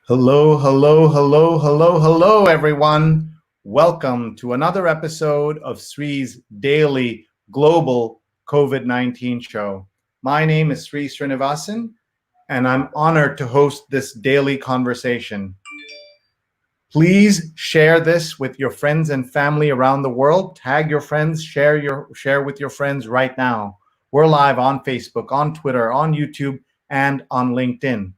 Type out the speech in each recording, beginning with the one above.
Hello, hello, hello, hello, hello, everyone. Welcome to another episode of Sree's daily global COVID-19 show. My name is Sree Sreenivasan, and I'm honored to host this daily conversation. Please share this with your friends and family around the world. Tag your friends, share with your friends right now. We're live on Facebook, on Twitter, on YouTube, and on LinkedIn.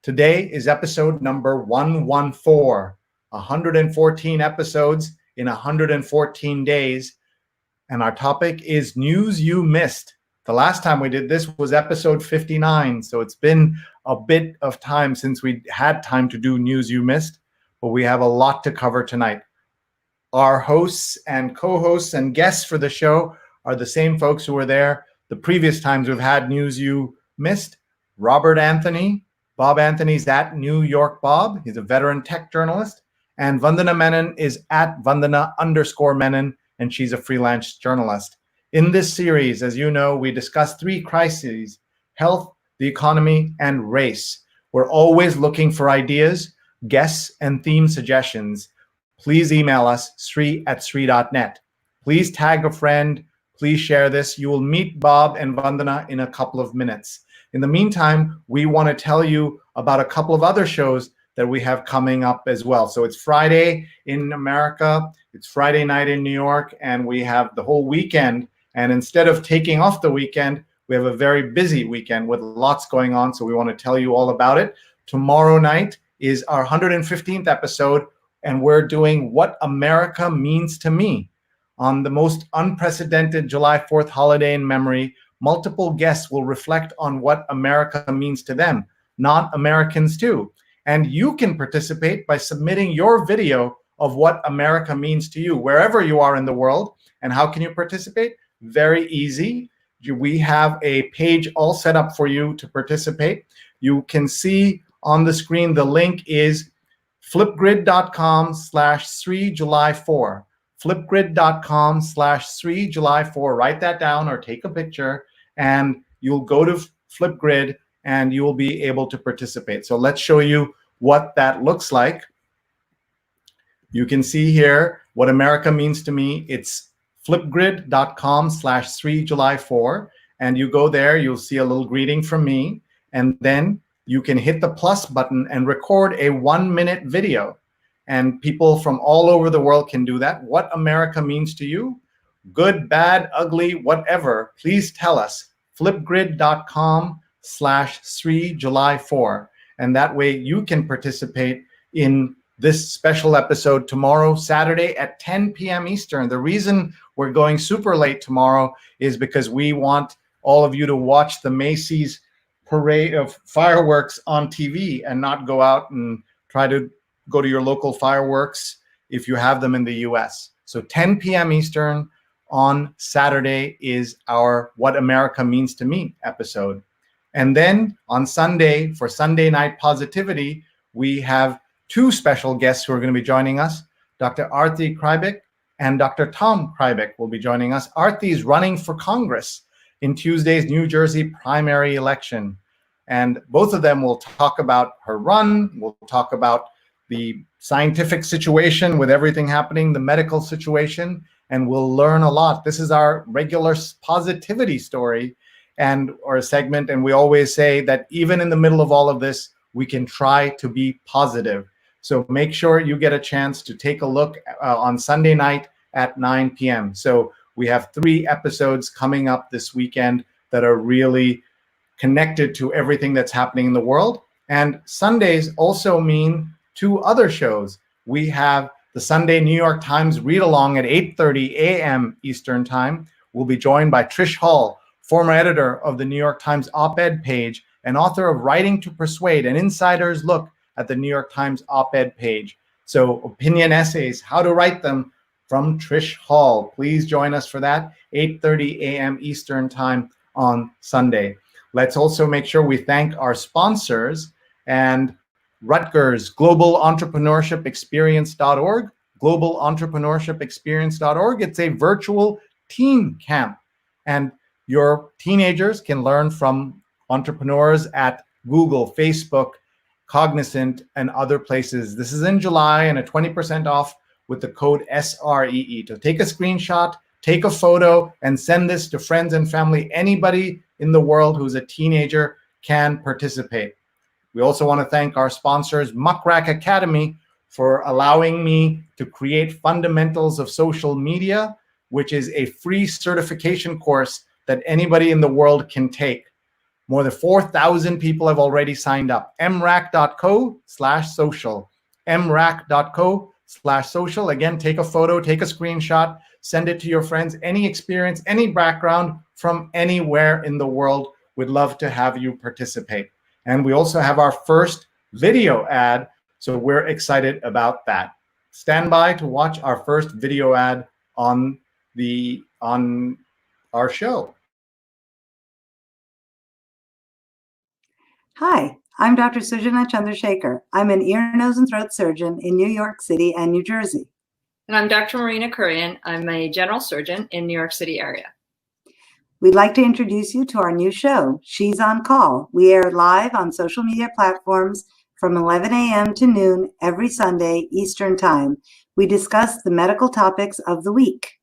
Today is episode number 114, 114 episodes in 114 days. And our topic is news you missed. The last time we did this was episode 59. So it's been a bit of time since we had time to do news you missed, but we have a lot to cover tonight. Our hosts and co-hosts and guests for the show are the same folks who were there the previous times we've had news you missed. Robert Anthony. Bob Anthony's at New York Bob. He's a veteran tech journalist. And Vandana Menon is at Vandana_Menon, and she's a freelance journalist. In this series, as you know, we discuss three crises: health, the economy, and race. We're always looking for ideas, guests, and theme suggestions. Please email us, sree@sree.net. Please tag a friend. Please share this. You will meet Bob and Vandana in a couple of minutes. In the meantime, we want to tell you about a couple of other shows that we have coming up as well. So it's Friday in America, it's Friday night in New York, and we have the whole weekend. And instead of taking off the weekend, we have a very busy weekend with lots going on. So we want to tell you all about it. Tomorrow night is our 115th episode, and we're doing What America Means to Me. On the most unprecedented July 4th holiday in memory, multiple guests will reflect on what America means to them, not Americans too. And you can participate by submitting your video of what America means to you, wherever you are in the world. And how can you participate? Very easy. We have a page all set up for you to participate. You can see on the screen, the link is flipgrid.com/3July4. flipgrid.com/3July4. Write that down or take a picture, and you'll go to Flipgrid and you will be able to participate. So let's show you what that looks like. You can see here what America means to me. It's flipgrid.com/3July4. And you go there, you'll see a little greeting from me. And then you can hit the plus button and record a 1-minute video. And people from all over the world can do that. What America means to you, good, bad, ugly, whatever, please tell us. Flipgrid.com/3July4. And that way you can participate in this special episode tomorrow, Saturday at 10 p.m. Eastern. The reason we're going super late tomorrow is because we want all of you to watch the Macy's parade of fireworks on TV and not go out and try to go to your local fireworks if you have them in the US. So 10 p.m. Eastern on Saturday is our What America Means to Me episode. And then on Sunday, for Sunday Night Positivity, we have two special guests who are going to be joining us. Dr. Arti Krybek and Dr. Tom Krybek will be joining us. Arti is running for Congress in Tuesday's New Jersey primary election. And both of them will talk about her run. We'll talk about the scientific situation with everything happening, the medical situation, and we'll learn a lot. This is our regular positivity story or a segment, and we always say that even in the middle of all of this, we can try to be positive. So make sure you get a chance to take a look on Sunday night at 9 p.m. So we have 3 episodes coming up this weekend that are really connected to everything that's happening in the world. And Sundays also mean 2 other shows. We have the Sunday New York Times read-along at 8:30 a.m. Eastern Time. We'll be joined by Trish Hall, former editor of the New York Times op-ed page and author of Writing to Persuade, an insider's look at the New York Times op-ed page. So opinion essays, how to write them, from Trish Hall. Please join us for that, 8:30 a.m. Eastern Time on Sunday. Let's also make sure we thank our sponsors and Rutgers, globalentrepreneurshipexperience.org, globalentrepreneurshipexperience.org. It's a virtual teen camp, and your teenagers can learn from entrepreneurs at Google, Facebook, Cognizant, and other places. This is in July and a 20% off with the code SREE. So take a screenshot, take a photo, and send this to friends and family. Anybody in the world who's a teenager can participate. We also want to thank our sponsors, Muckrack Academy, for allowing me to create Fundamentals of Social Media, which is a free certification course that anybody in the world can take. More than 4,000 people have already signed up. mrac.co/social. mrac.co/social. Again, take a photo, take a screenshot, send it to your friends. Any experience, any background from anywhere in the world, we'd love to have you participate. And we also have our first video ad, so we're excited about that. Stand by to watch our first video ad on our show. Hi, I'm Dr. Sujana Chandrasekhar. I'm an ear, nose, and throat surgeon in New York City and New Jersey. And I'm Dr. Marina Kurian. I'm a general surgeon in New York City area. We'd like to introduce you to our new show, She's on Call. We air live on social media platforms from 11 a.m. to noon every Sunday Eastern Time. We discuss the medical topics of the week.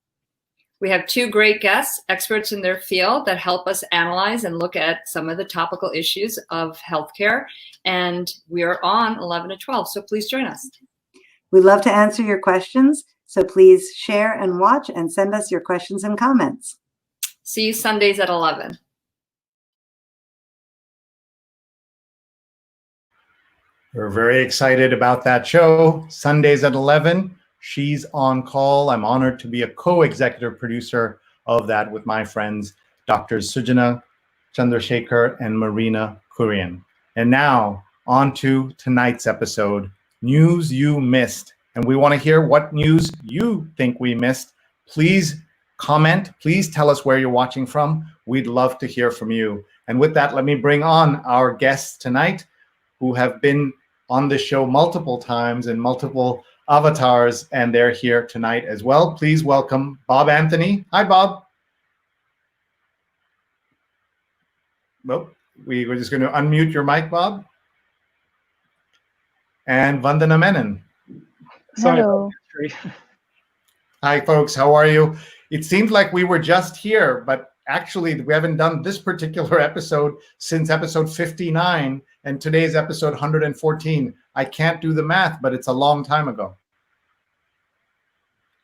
We have two great guests, experts in their field, that help us analyze and look at some of the topical issues of healthcare. And we are on 11 to 12, so please join us. We'd love to answer your questions, so please share and watch and send us your questions and comments. See you Sundays at 11. We're very excited about that show. Sundays at 11. She's on Call. I'm honored to be a co-executive producer of that with my friends, Drs. Sujana Chandrasekhar and Marina Kurian. And now, on to tonight's episode, News You Missed. And we want to hear what news you think we missed. Please comment. Please tell us where you're watching from. We'd love to hear from you. And with that, let me bring on our guests tonight who have been on the show multiple times in multiple avatars, and they're here tonight as well. Please welcome Bob Anthony. Hi, Bob. Well, we're just going to unmute your mic, Bob. And Vandana Menon. Hello. Hi, folks. How are you? It seems like we were just here, but actually we haven't done this particular episode since episode 59, and today's episode 114. I can't do the math, but it's a long time ago.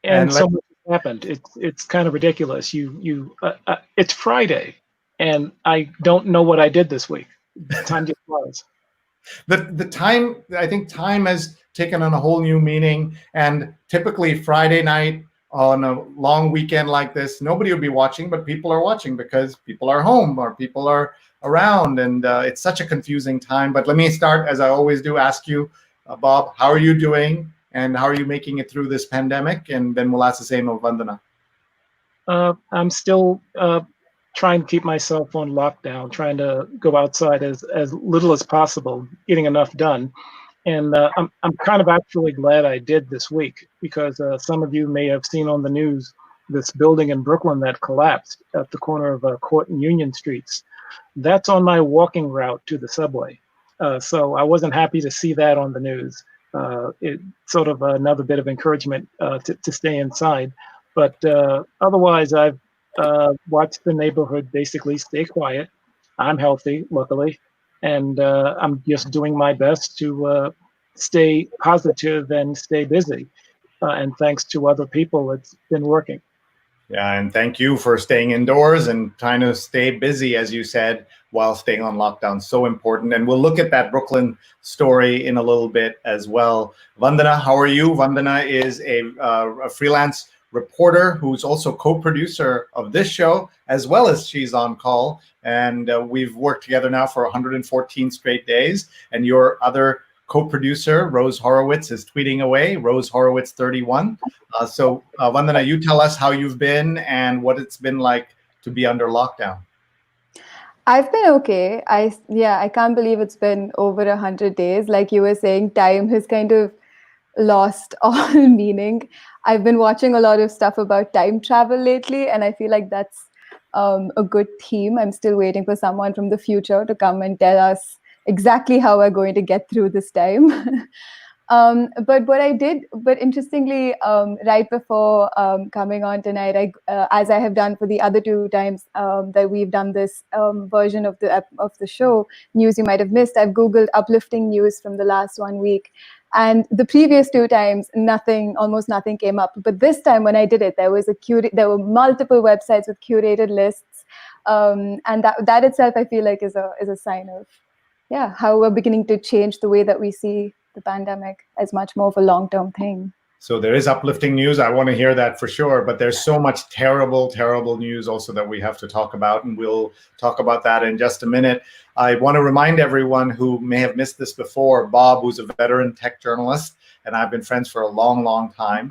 And so much happened. It's kind of ridiculous. It's Friday, and I don't know what I did this week. Time just flies. The time, I think time has taken on a whole new meaning, and typically Friday night on a long weekend like this, nobody would be watching, but people are watching because people are home or people are around, and it's such a confusing time. But let me start, as I always do, ask you, Bob, how are you doing, and how are you making it through this pandemic? And then we'll ask the same of Vandana. I'm still trying to keep myself on lockdown, trying to go outside as little as possible, getting enough done. And I'm kind of actually glad I did this week, because some of you may have seen on the news this building in Brooklyn that collapsed at the corner of Court and Union Streets. That's on my walking route to the subway. So I wasn't happy to see that on the news. It's sort of another bit of encouragement to stay inside. But otherwise, I've watched the neighborhood basically stay quiet. I'm healthy, luckily. And I'm just doing my best to stay positive and stay busy. And thanks to other people, it's been working. Yeah, and thank you for staying indoors and trying to stay busy, as you said, while staying on lockdown. So important. And we'll look at that Brooklyn story in a little bit as well. Vandana, how are you? Vandana is a freelance reporter who's also co-producer of this show, as well as She's on Call. And we've worked together now for 114 straight days. And your other co-producer, Rose Horowitz, is tweeting away, Rose Horowitz 31. So Vandana, you tell us how you've been and what it's been like to be under lockdown. I've been okay. I can't believe it's been over 100 days. Like you were saying, time has kind of lost all meaning. I've been watching a lot of stuff about time travel lately, and I feel like that's a good theme. I'm still waiting for someone from the future to come and tell us exactly how we're going to get through this time. But interestingly, right before coming on tonight, as I have done for the other two times that we've done this version of the show, news you might have missed, I've Googled uplifting news from the last 1 week. And the previous two times, almost nothing came up. But this time when I did it, there were multiple websites with curated lists. And that itself, I feel like, is a sign of, how we're beginning to change the way that we see the pandemic as much more of a long-term thing. So there is uplifting news. I want to hear that for sure. But there's so much terrible, terrible news also that we have to talk about. And we'll talk about that in just a minute. I want to remind everyone who may have missed this before, Bob, who's a veteran tech journalist, and I've been friends for a long, long time.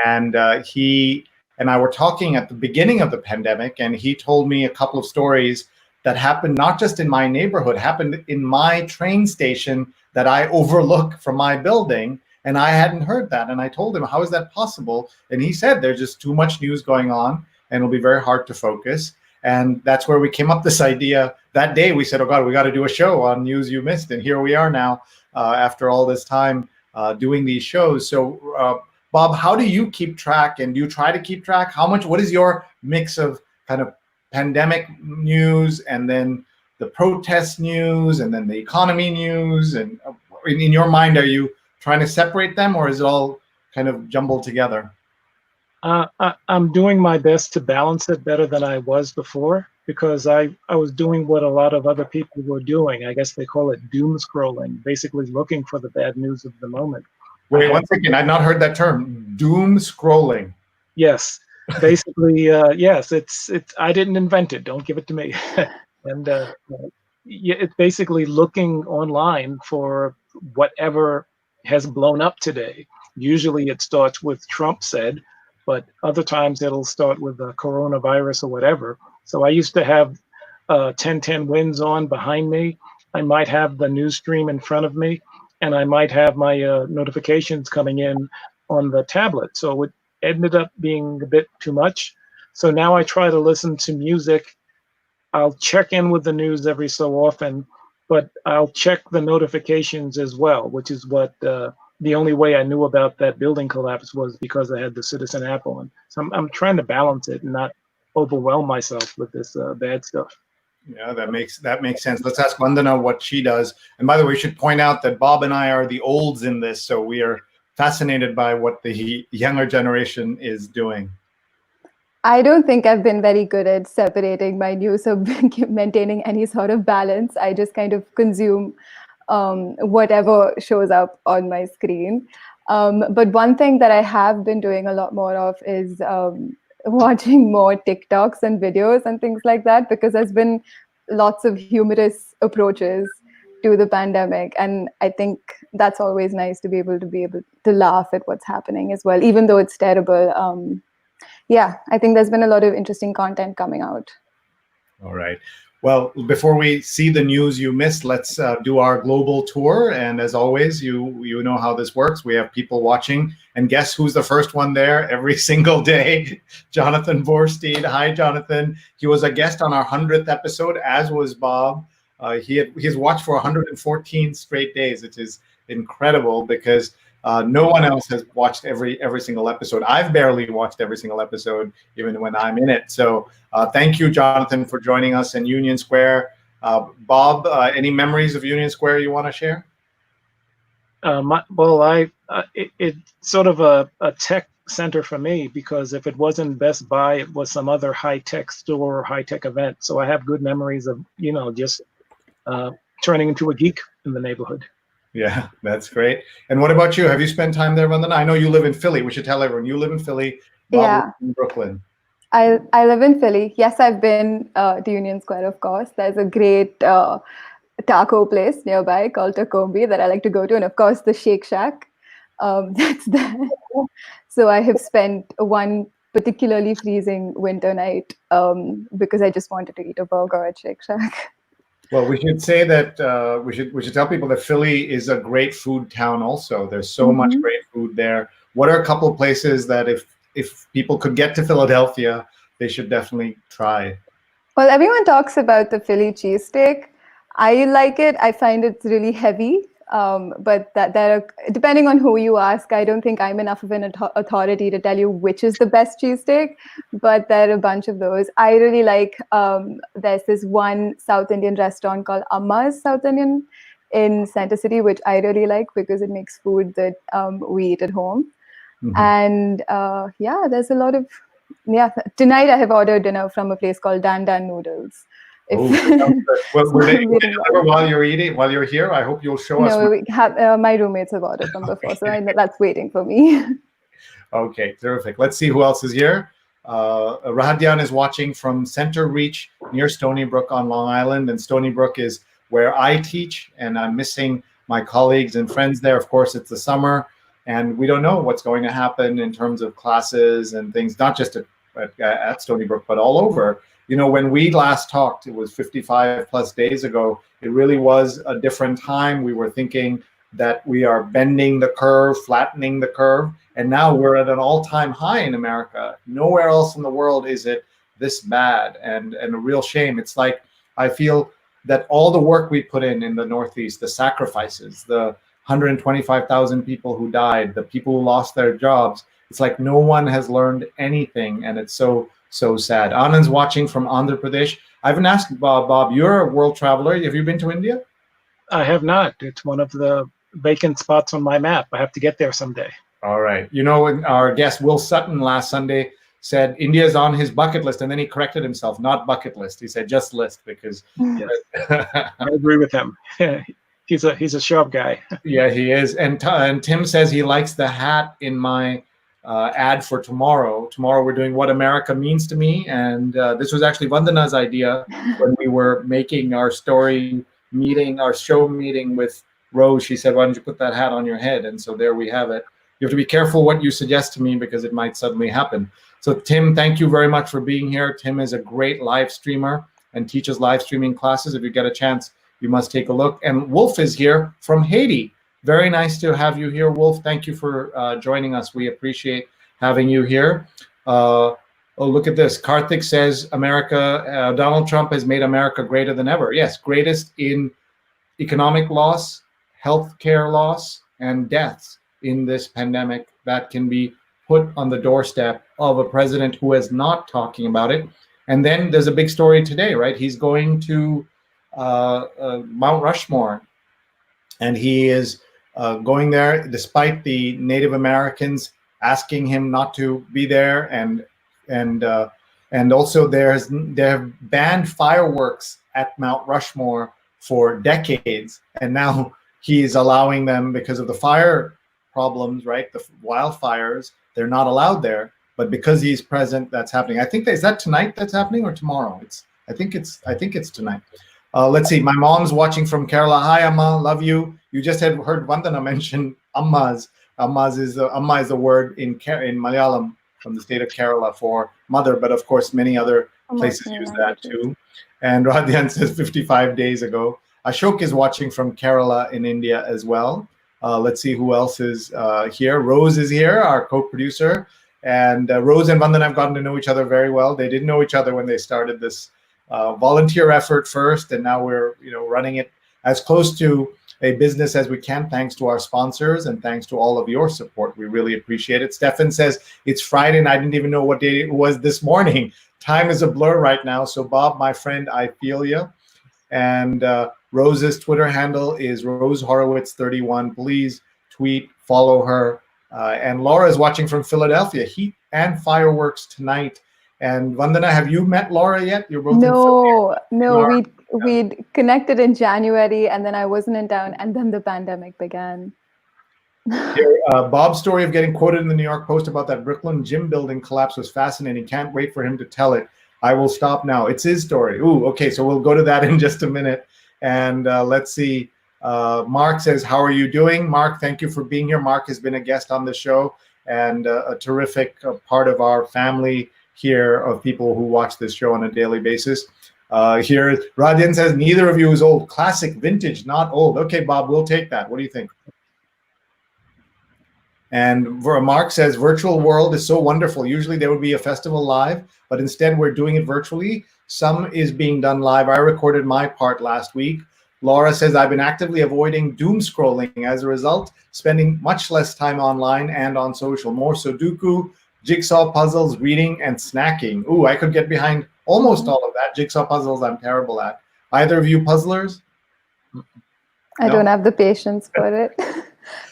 And he and I were talking at the beginning of the pandemic, and he told me a couple of stories that happened not just in my neighborhood, happened in my train station that I overlook from my building. And I hadn't heard that. And I told him, how is that possible? And he said, there's just too much news going on and it'll be very hard to focus. And that's where we came up this idea. That day we said, oh God, we got to do a show on news you missed. And here we are now after all this time doing these shows. So Bob, how do you keep track, and do you try to keep track? What is your mix of kind of pandemic news and then the protest news and then the economy news? And in your mind, are you trying to separate them, or is it all kind of jumbled together? I'm doing my best to balance it better than I was before, because I was doing what a lot of other people were doing. I guess they call it doom scrolling, basically looking for the bad news of the moment. Wait, one second. I've not heard that term, doom scrolling. Yes, basically, yes. It's. I didn't invent it. Don't give it to me. And it's basically looking online for whatever has blown up today. Usually it starts with Trump said, but other times it'll start with the coronavirus or whatever. So I used to have 1010 Winds on behind me. I might have the news stream in front of me, and I might have my notifications coming in on the tablet. So it ended up being a bit too much. So now I try to listen to music. I'll check in with the news every so often, but I'll check the notifications as well, which is what the only way I knew about that building collapse was because I had the Citizen app on. So I'm trying to balance it and not overwhelm myself with this bad stuff. Yeah, that makes sense. Let's ask Vandana what she does. And by the way, we should point out that Bob and I are the olds in this, so we are fascinated by what the younger generation is doing. I don't think I've been very good at separating my news or maintaining any sort of balance. I just kind of consume whatever shows up on my screen. But one thing that I have been doing a lot more of is watching more TikToks and videos and things like that, because there's been lots of humorous approaches to the pandemic. And I think that's always nice to be able to laugh at what's happening as well, even though it's terrible. I think there's been a lot of interesting content coming out. All right. Well, before we see the news you missed, let's do our global tour. And as always, you know how this works. We have people watching. And guess who's the first one there every single day? Jonathan Borstein. Hi, Jonathan. He was a guest on our 100th episode, as was Bob. He's watched for 114 straight days, which is incredible because no one else has watched every single episode. I've barely watched every single episode, even when I'm in it. So thank you, Jonathan, for joining us in Union Square. Bob, any memories of Union Square you want to share? It's sort of a tech center for me, because if it wasn't Best Buy, it was some other high-tech store or high-tech event. So I have good memories of, just turning into a geek in the neighborhood. Yeah, that's great. And what about you? Have you spent time there, Vandana? I know you live in Philly. We should tell everyone you live in Philly. Bob lives in Brooklyn. I live in Philly. Yes, I've been to Union Square, of course. There's a great taco place nearby called Tacombi that I like to go to. And of course, the Shake Shack that's there. So I have spent one particularly freezing winter night because I just wanted to eat a burger at Shake Shack. Well, we should say that we should tell people that Philly is a great food town also. There's so much great food there. What are a couple of places that if people could get to Philadelphia, they should definitely try? Well, everyone talks about the Philly cheesesteak. I like it. I find it's really heavy. But that there are, depending on who you ask, I don't think I'm enough of an authority to tell you which is the best cheesesteak, but there are a bunch of those. I really like, there's this one South Indian restaurant called Amma's South Indian in Center City, which I really like because it makes food that we eat at home. And yeah, there's a lot of, tonight I have ordered dinner from a place called Dan Dan Noodles. Well, were they deliver while you're eating, while you're here? I hope you'll show us. No, we have, my roommates have ordered from before, so I know that's waiting for me. Okay, terrific. Let's see who else is here. Rahadyan is watching from Center Reach near Stony Brook on Long Island, and Stony Brook is where I teach, and I'm missing my colleagues and friends there. Of course, it's the summer, and we don't know what's going to happen in terms of classes and things, not just at Stony Brook, but all over. You know, when we last talked, it was 55 plus days ago. It really was a different time. We were thinking that we are bending the curve, flattening the curve, and now we're at an all-time high in America. Nowhere else in the world is it this bad, and a real shame. It's like, I feel that all the work we put in the Northeast, the sacrifices, the 125,000 people who died, the people who lost their jobs, it's like no one has learned anything, and it's so sad. Anand's watching from Andhra Pradesh. I haven't asked Bob, you're a world traveler. Have you been to India? I have not. It's one of the vacant spots on my map. I have to get there someday. All right. You know, our guest Will Sutton last Sunday said India's on his bucket list, and then he corrected himself, not bucket list. He said just list, because I agree with him. He's a sharp guy. Yeah, he is. And Tim says he likes the hat in my ad for tomorrow. Tomorrow we're doing What America Means to Me, and this was actually Vandana's idea when we were making our story meeting, our show meeting with Rose. She said, why don't you put that hat on your head? And so there we have it. You have to be careful what you suggest to me, because it might suddenly happen. So Tim, thank you very much for being here. Tim is a great live streamer and teaches live streaming classes. If you get a chance, you must take a look. And Wolf is here from Haiti. Very nice to have you here, Wolf. Thank you for joining us. We appreciate having you here. Oh, look at this. Karthik says, America, Donald Trump has made America greater than ever. Yes, greatest in economic loss, healthcare loss, and deaths in this pandemic that can be put on the doorstep of a president who is not talking about it. And then there's a big story today, right? He's going to Mount Rushmore, and he is going there despite the Native Americans asking him not to be there, and also they have banned fireworks at Mount Rushmore for decades, and now he's allowing them because of the fire problems, right? The wildfires, they're not allowed there, but because he's present, that's happening. I think is that tonight that's happening, or tomorrow? I think it's tonight. Let's see. My mom's watching from Kerala. Hi, Amma. Love you. You just had heard Vandana mention Ammas. Amma is the word in Malayalam from the state of Kerala for mother, but of course many other places use that too. And Radhyan says 55 days ago. Ashok is watching from Kerala in India as well. Let's see who else is here. Rose is here, our co-producer. And Rose and Vandana have gotten to know each other very well. They didn't know each other when they started this volunteer effort first, and now we're running it as close to a business as we can, thanks to our sponsors and thanks to all of your support. We really appreciate it. Stefan says it's Friday and I didn't even know what day it was this morning. Time is a blur right now. So Bob, my friend, I feel you. And Rose's Twitter handle is Rose Horowitz 31. Please tweet, follow her. And Laura is watching from Philadelphia. Heat and fireworks tonight. And Vandana, have you met Laura yet? You're both No, we'd connected in January, and then I wasn't in town, and then the pandemic began. Here, Bob's story of getting quoted in the New York Post about that Brooklyn gym building collapse was fascinating. Can't wait for him to tell it. I will stop now. It's his story. Ooh, okay, so we'll go to that in just a minute. And let's see. Mark says, how are you doing? Mark, thank you for being here. Mark has been a guest on the show and a terrific part of our family here of people who watch this show on a daily basis. Here, Radin says, neither of you is old. Classic, vintage, not old. Okay, Bob, we'll take that. What do you think? And Mark says, virtual world is so wonderful. Usually there would be a festival live, but instead we're doing it virtually. Some is being done live. I recorded my part last week. Laura says, I've been actively avoiding doom scrolling. As a result, spending much less time online and on social. More Sudoku, jigsaw puzzles, reading, and snacking. Ooh, I could get behind almost all of that. Jigsaw puzzles, I'm terrible at. Either of you puzzlers? I No? don't have the patience for it.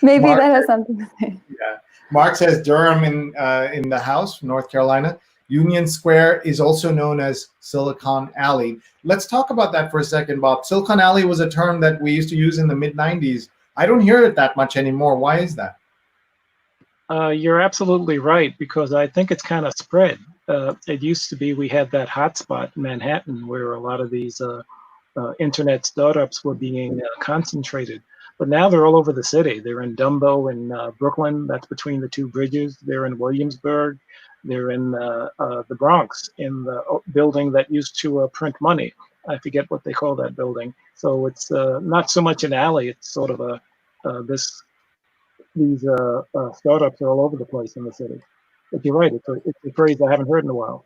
Maybe Mark that has something to say. Yeah. Mark says Durham in the house, North Carolina. Union Square is also known as Silicon Alley. Let's talk about that for a second, Bob. Silicon Alley was a term that we used to use in the mid-90s. I don't hear it that much anymore. Why is that? You're absolutely right, because I think it's kind of spread. It used to be we had that hotspot in Manhattan where a lot of these internet startups were being concentrated. But now they're all over the city. They're in Dumbo in Brooklyn. That's between the two bridges. They're in Williamsburg. They're in the Bronx, in the building that used to print money. I forget what they call that building. So it's not so much an alley. It's sort of these startups are all over the place in the city. But you're right. It's a phrase I haven't heard in a while.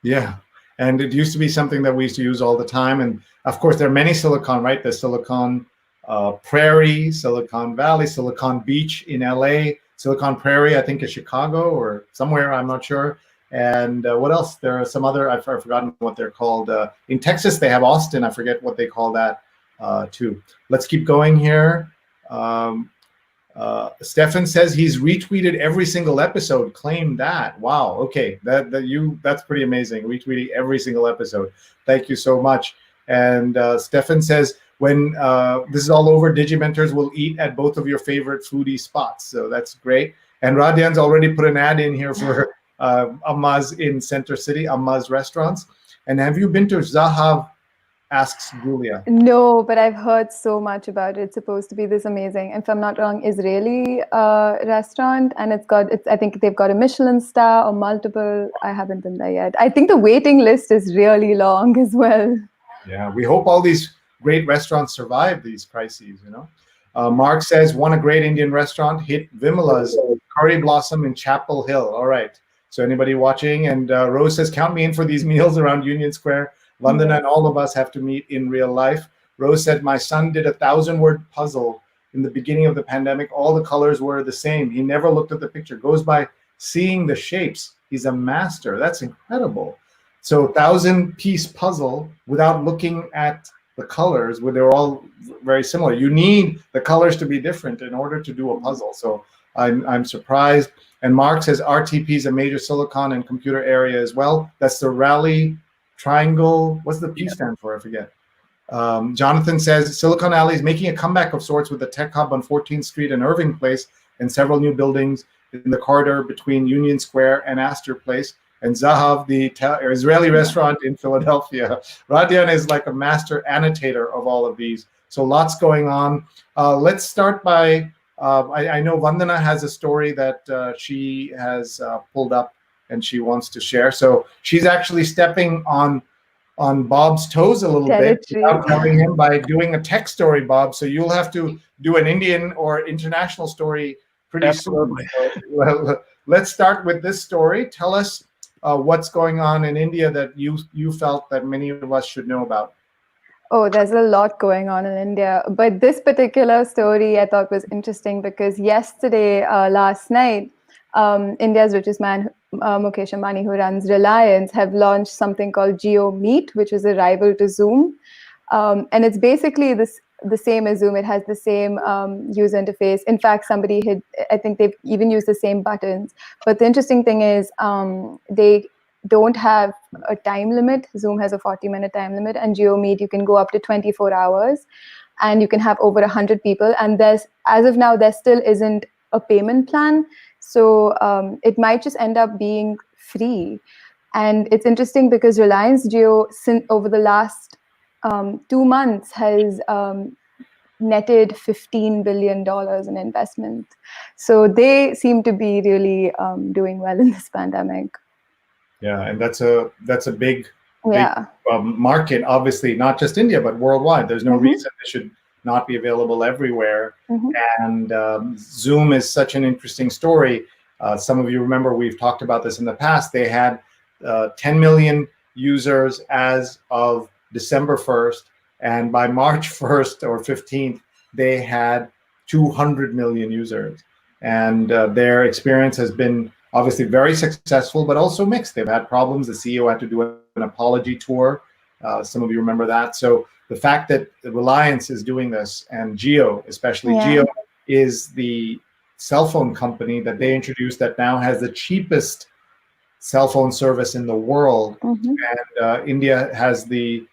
Yeah. And it used to be something that we used to use all the time. And of course, there are many Silicon, right? There's Silicon Prairie, Silicon Valley, Silicon Beach in LA, Silicon Prairie, I think is Chicago or somewhere, I'm not sure. And what else? There are some other, I've forgotten what they're called. In Texas, they have Austin. I forget what they call that too. Let's keep going here. Stefan says he's retweeted every single episode. Claim that. Wow. Okay. That's pretty amazing. Retweeting every single episode. Thank you so much. And Stefan says, when this is all over, Digimentors will eat at both of your favorite foodie spots. So that's great. And Radyan's already put an ad in here for Amma's in Center City, Amma's restaurants. And have you been to Zahav? Asks Julia. No, but I've heard so much about it. It's supposed to be this amazing, if I'm not wrong, Israeli restaurant, and I think they've got a Michelin star or multiple. I haven't been there yet. I think the waiting list is really long as well. Yeah, we hope all these great restaurants survive these crises, you know. Mark says, a great Indian restaurant hit Vimala's Curry Blossom in Chapel Hill. All right. So anybody watching? And Rose says, count me in for these meals around Union Square. Vandana and all of us have to meet in real life. Rose said, my son did a 1,000-word puzzle in the beginning of the pandemic. All the colors were the same. He never looked at the picture. Goes by seeing the shapes. He's a master. That's incredible. So 1,000-piece puzzle without looking at the colors, where they're all very similar. You need the colors to be different in order to do a puzzle. So I'm surprised. And Mark says RTP is a major silicon and computer area as well. That's the Raleigh Triangle. What's the P stand for? I forget. Jonathan says Silicon Alley is making a comeback of sorts with the tech hub on 14th Street and Irving Place and several new buildings in the corridor between Union Square and Astor Place. And Zahav, the Israeli restaurant in Philadelphia. Radyan is like a master annotator of all of these. So lots going on. Let's start by, I know Vandana has a story that she has pulled up and she wants to share. So she's actually stepping on Bob's toes a little bit without telling him by doing a tech story, Bob. So you'll have to do an Indian or international story pretty Absolutely. soon. Well, let's start with this story. Tell us what's going on in India that you felt that many of us should know about. Oh, there's a lot going on in India. But this particular story I thought was interesting because yesterday, last night, India's richest man, Mukesh Ambani, who runs Reliance, have launched something called GeoMeet, which is a rival to Zoom. And it's basically the same as Zoom. It has the same user interface. In fact, I think they've even used the same buttons. But the interesting thing is they don't have a time limit. Zoom has a 40-minute time limit, and GeoMeet, you can go up to 24 hours and you can have over 100 people. And as of now, there still isn't a payment plan. So it might just end up being free. And it's interesting because Reliance Jio, over the last 2 months, has netted $15 billion in investment. So they seem to be really doing well in this pandemic. Yeah, and that's a big market, obviously, not just India, but worldwide. There's no reason it should not be available everywhere. And Zoom is such an interesting story. Some of you remember we've talked about this in the past. They had 10 million users as of December 1st, And by March 1st or 15th, they had 200 million users. And their experience has been obviously very successful, but also mixed. They've had problems. The CEO had to do an apology tour. Some of you remember that. So the fact that Reliance is doing this, and Jio, especially Jio, is the cell phone company that they introduced that now has the cheapest cell phone service in the world. And India has the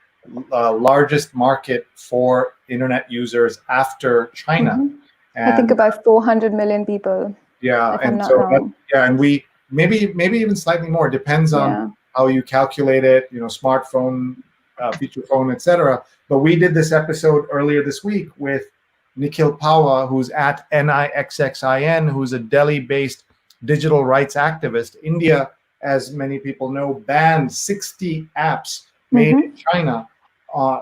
largest market for internet users after China. And I think about 400 million people. Yeah, if I'm and not so wrong. and we maybe even slightly more. Depends on how you calculate it. Smartphone, feature phone, etc. But we did this episode earlier this week with Nikhil Pawa, who's at NIXXIN, who's a Delhi-based digital rights activist. India, as many people know, banned 60 apps made in China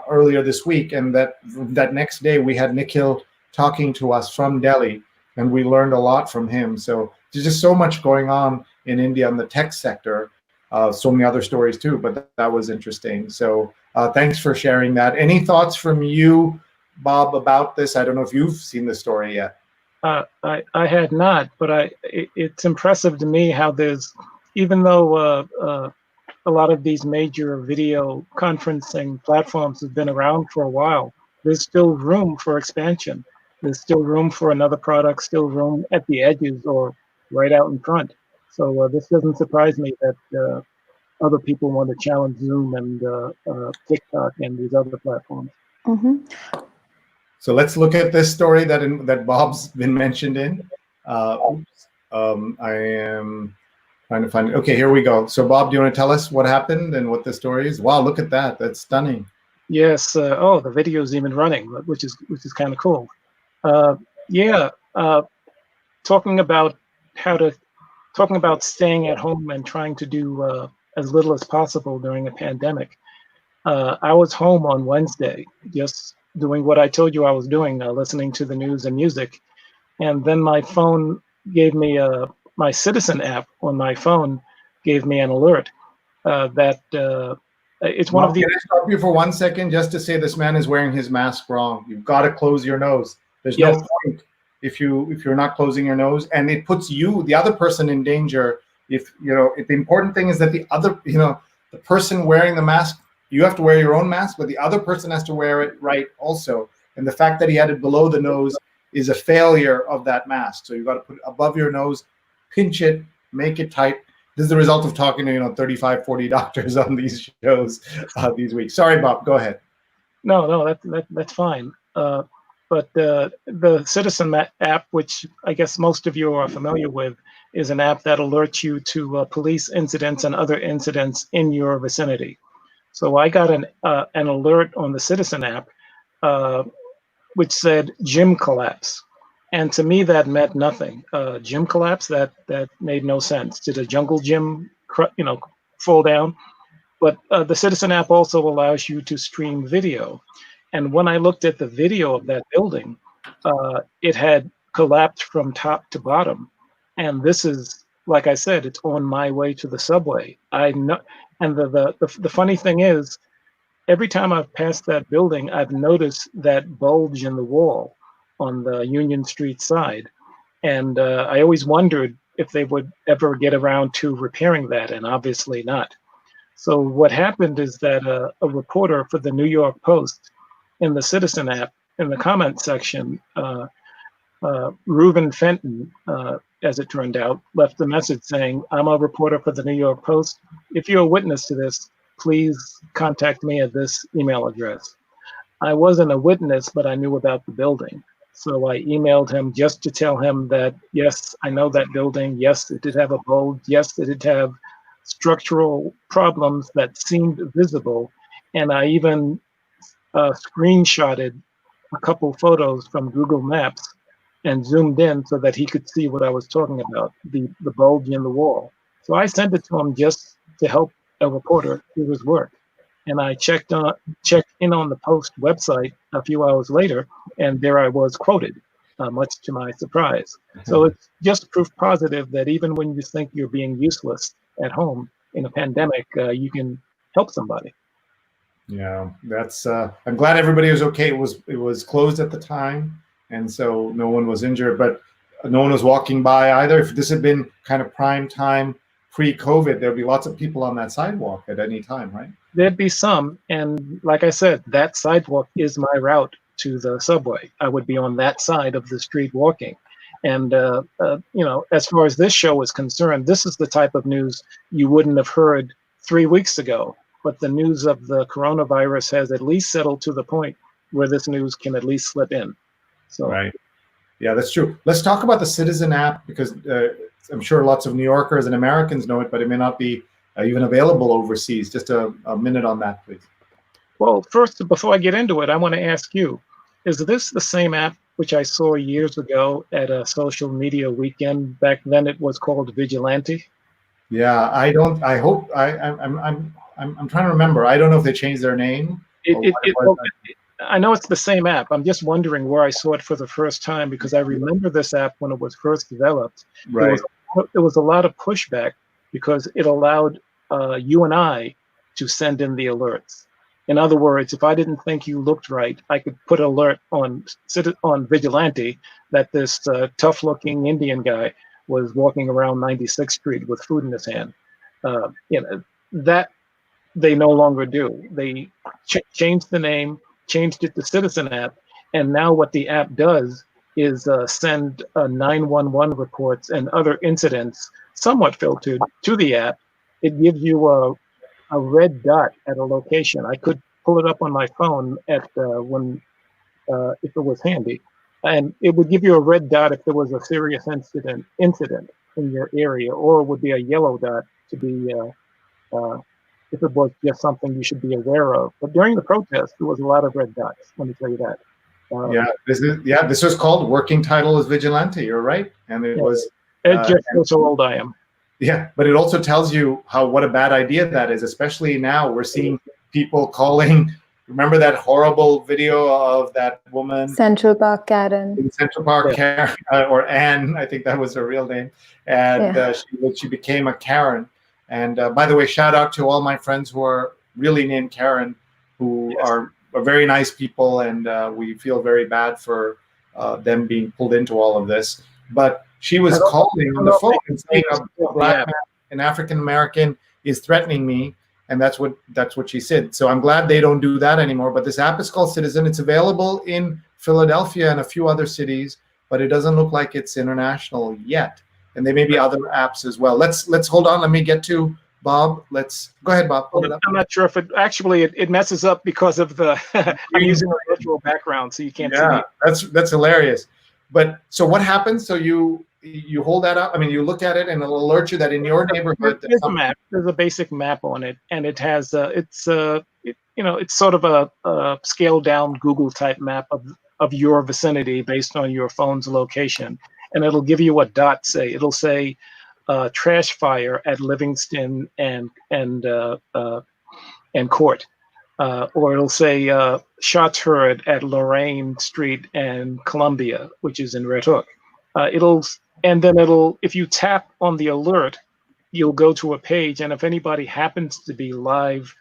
earlier this week, and that next day we had Nikhil talking to us from Delhi, and we learned a lot from him. So there's just so much going on in India in the tech sector. So many other stories too, but that was interesting. So thanks for sharing that. Any thoughts from you, Bob, about this? I don't know if you've seen the story yet. I had not, but it's impressive to me how there's, even though a lot of these major video conferencing platforms have been around for a while, there's still room for expansion. There's still room for another product, still room at the edges or right out in front. So this doesn't surprise me that other people want to challenge Zoom and TikTok and these other platforms. So let's look at this story that Bob's been mentioned in. I am trying to find it. Okay, here we go. So Bob, do you want to tell us what happened and what the story is? Wow, look at that. That's stunning. Yes. Oh, the video's even running, which is kind of cool. Talking about staying at home and trying to do as little as possible during a pandemic. I was home on Wednesday, just doing what I told you I was doing, listening to the news and music. And then my phone gave me my Citizen app on my phone gave me an alert that it's one of the. Can I stop you for 1 second just to say this man is wearing his mask wrong? You've got to close your nose. There's no point if you're not closing your nose, and it puts the other person in danger. If the important thing is that the other, the person wearing the mask, you have to wear your own mask, but the other person has to wear it right also. And the fact that he had it below the nose is a failure of that mask. So you've got to put it above your nose, pinch it, make it tight. This is the result of talking to 35, 40 doctors on these shows these weeks. Sorry, Bob, go ahead. No, that's fine. But the Citizen app, which I guess most of you are familiar with, is an app that alerts you to police incidents and other incidents in your vicinity. So I got an alert on the Citizen app, which said gym collapse. And to me, that meant nothing. Gym collapse, that made no sense. Did a jungle gym, fall down? But the Citizen app also allows you to stream video. And when I looked at the video of that building, it had collapsed from top to bottom. And this is, like I said, it's on my way to the subway. I know, and the funny thing is, every time I've passed that building, I've noticed that bulge in the wall on the Union Street side. And I always wondered if they would ever get around to repairing that, and obviously not. So what happened is that a reporter for the New York Post in the Citizen app, in the comment section, Reuben Fenton, as it turned out, left a message saying, "I'm a reporter for the New York Post. If you're a witness to this, please contact me at this email address." I wasn't a witness, but I knew about the building. So I emailed him just to tell him that, yes, I know that building. Yes, it did have a bulge. Yes, it did have structural problems that seemed visible. And I even screenshotted a couple photos from Google Maps and zoomed in so that he could see what I was talking about, the bulge in the wall. So I sent it to him just to help a reporter do his work. And I checked in on the Post website a few hours later, and there I was quoted, much to my surprise. So it's just proof positive that even when you think you're being useless at home in a pandemic, you can help somebody. Yeah, that's. I'm glad everybody was okay. It was closed at the time, and so no one was injured, but no one was walking by either. If this had been kind of prime time pre-COVID, there'd be lots of people on that sidewalk at any time, right? There'd be some, and like I said, that sidewalk is my route to the subway. I would be on that side of the street walking. And, as far as this show is concerned, this is the type of news you wouldn't have heard 3 weeks ago. But the news of the coronavirus has at least settled to the point where this news can at least slip in. So, Right. Yeah, that's true. Let's talk about the Citizen app, because I'm sure lots of New Yorkers and Americans know it, but it may not be even available overseas. Just a minute on that, please. well, first, before I get into it, I want to ask you, is this the same app which I saw years ago at a social media weekend? Back then it was called Vigilante. Yeah, I don't. I hope. I'm trying to remember. I don't know if they changed their name. It, Or it, what it, was. I know it's the same app. I'm just wondering where I saw it for the first time, because I remember this app when it was first developed. Right. There was a lot of pushback because it allowed you and I to send in the alerts. In other words, if I didn't think you looked right, I could put an alert on Vigilante that this tough-looking Indian guy was walking around 96th Street with food in his hand. That they no longer do. They changed the name, changed it to Citizen app, and now what the app does is send 911 reports and other incidents, somewhat filtered, to the app. It gives you a red dot at a location. I could pull it up on my phone at when if it was handy, and it would give you a red dot if there was a serious incident in your area, or it would be a yellow dot to be if it was just something you should be aware of. But during the protest, there was a lot of red dots. Let me tell you that. This was called, working title is Vigilante. You're right, and it was. It just shows how old I am. Yeah, but it also tells you what a bad idea that is, especially now. We're seeing people calling. Remember that horrible video of that woman? Central Park Karen. In Central Park, Karen, or Anne, I think that was her real name. And she became a Karen. And by the way, shout out to all my friends who are really named Karen, who are very nice people. And we feel very bad for them being pulled into all of this. But she was calling on the phone and saying a black man, an African American, is threatening me. And that's what she said. So I'm glad they don't do that anymore. But this app is called Citizen. It's available in Philadelphia and a few other cities, but it doesn't look like it's international yet. And there may be other apps as well. Let's hold on. Let me get to Bob. Let's go ahead, Bob. Hold it up. I'm not sure if it messes up because of the I'm using a virtual background, so you can't see me. That's hilarious. But so what happens? So you hold that up. I mean, you look at it and it'll alert you that in your neighborhood. There's a map. There's a basic map on it, and it has it's sort of a scaled down Google type map of your vicinity based on your phone's location, and it'll give you a dot. It'll say trash fire at Livingston and Court, or it'll say shots heard at Lorraine Street and Columbia, which is in Red Hook. If you tap on the alert, you'll go to a page, and if anybody happens to be live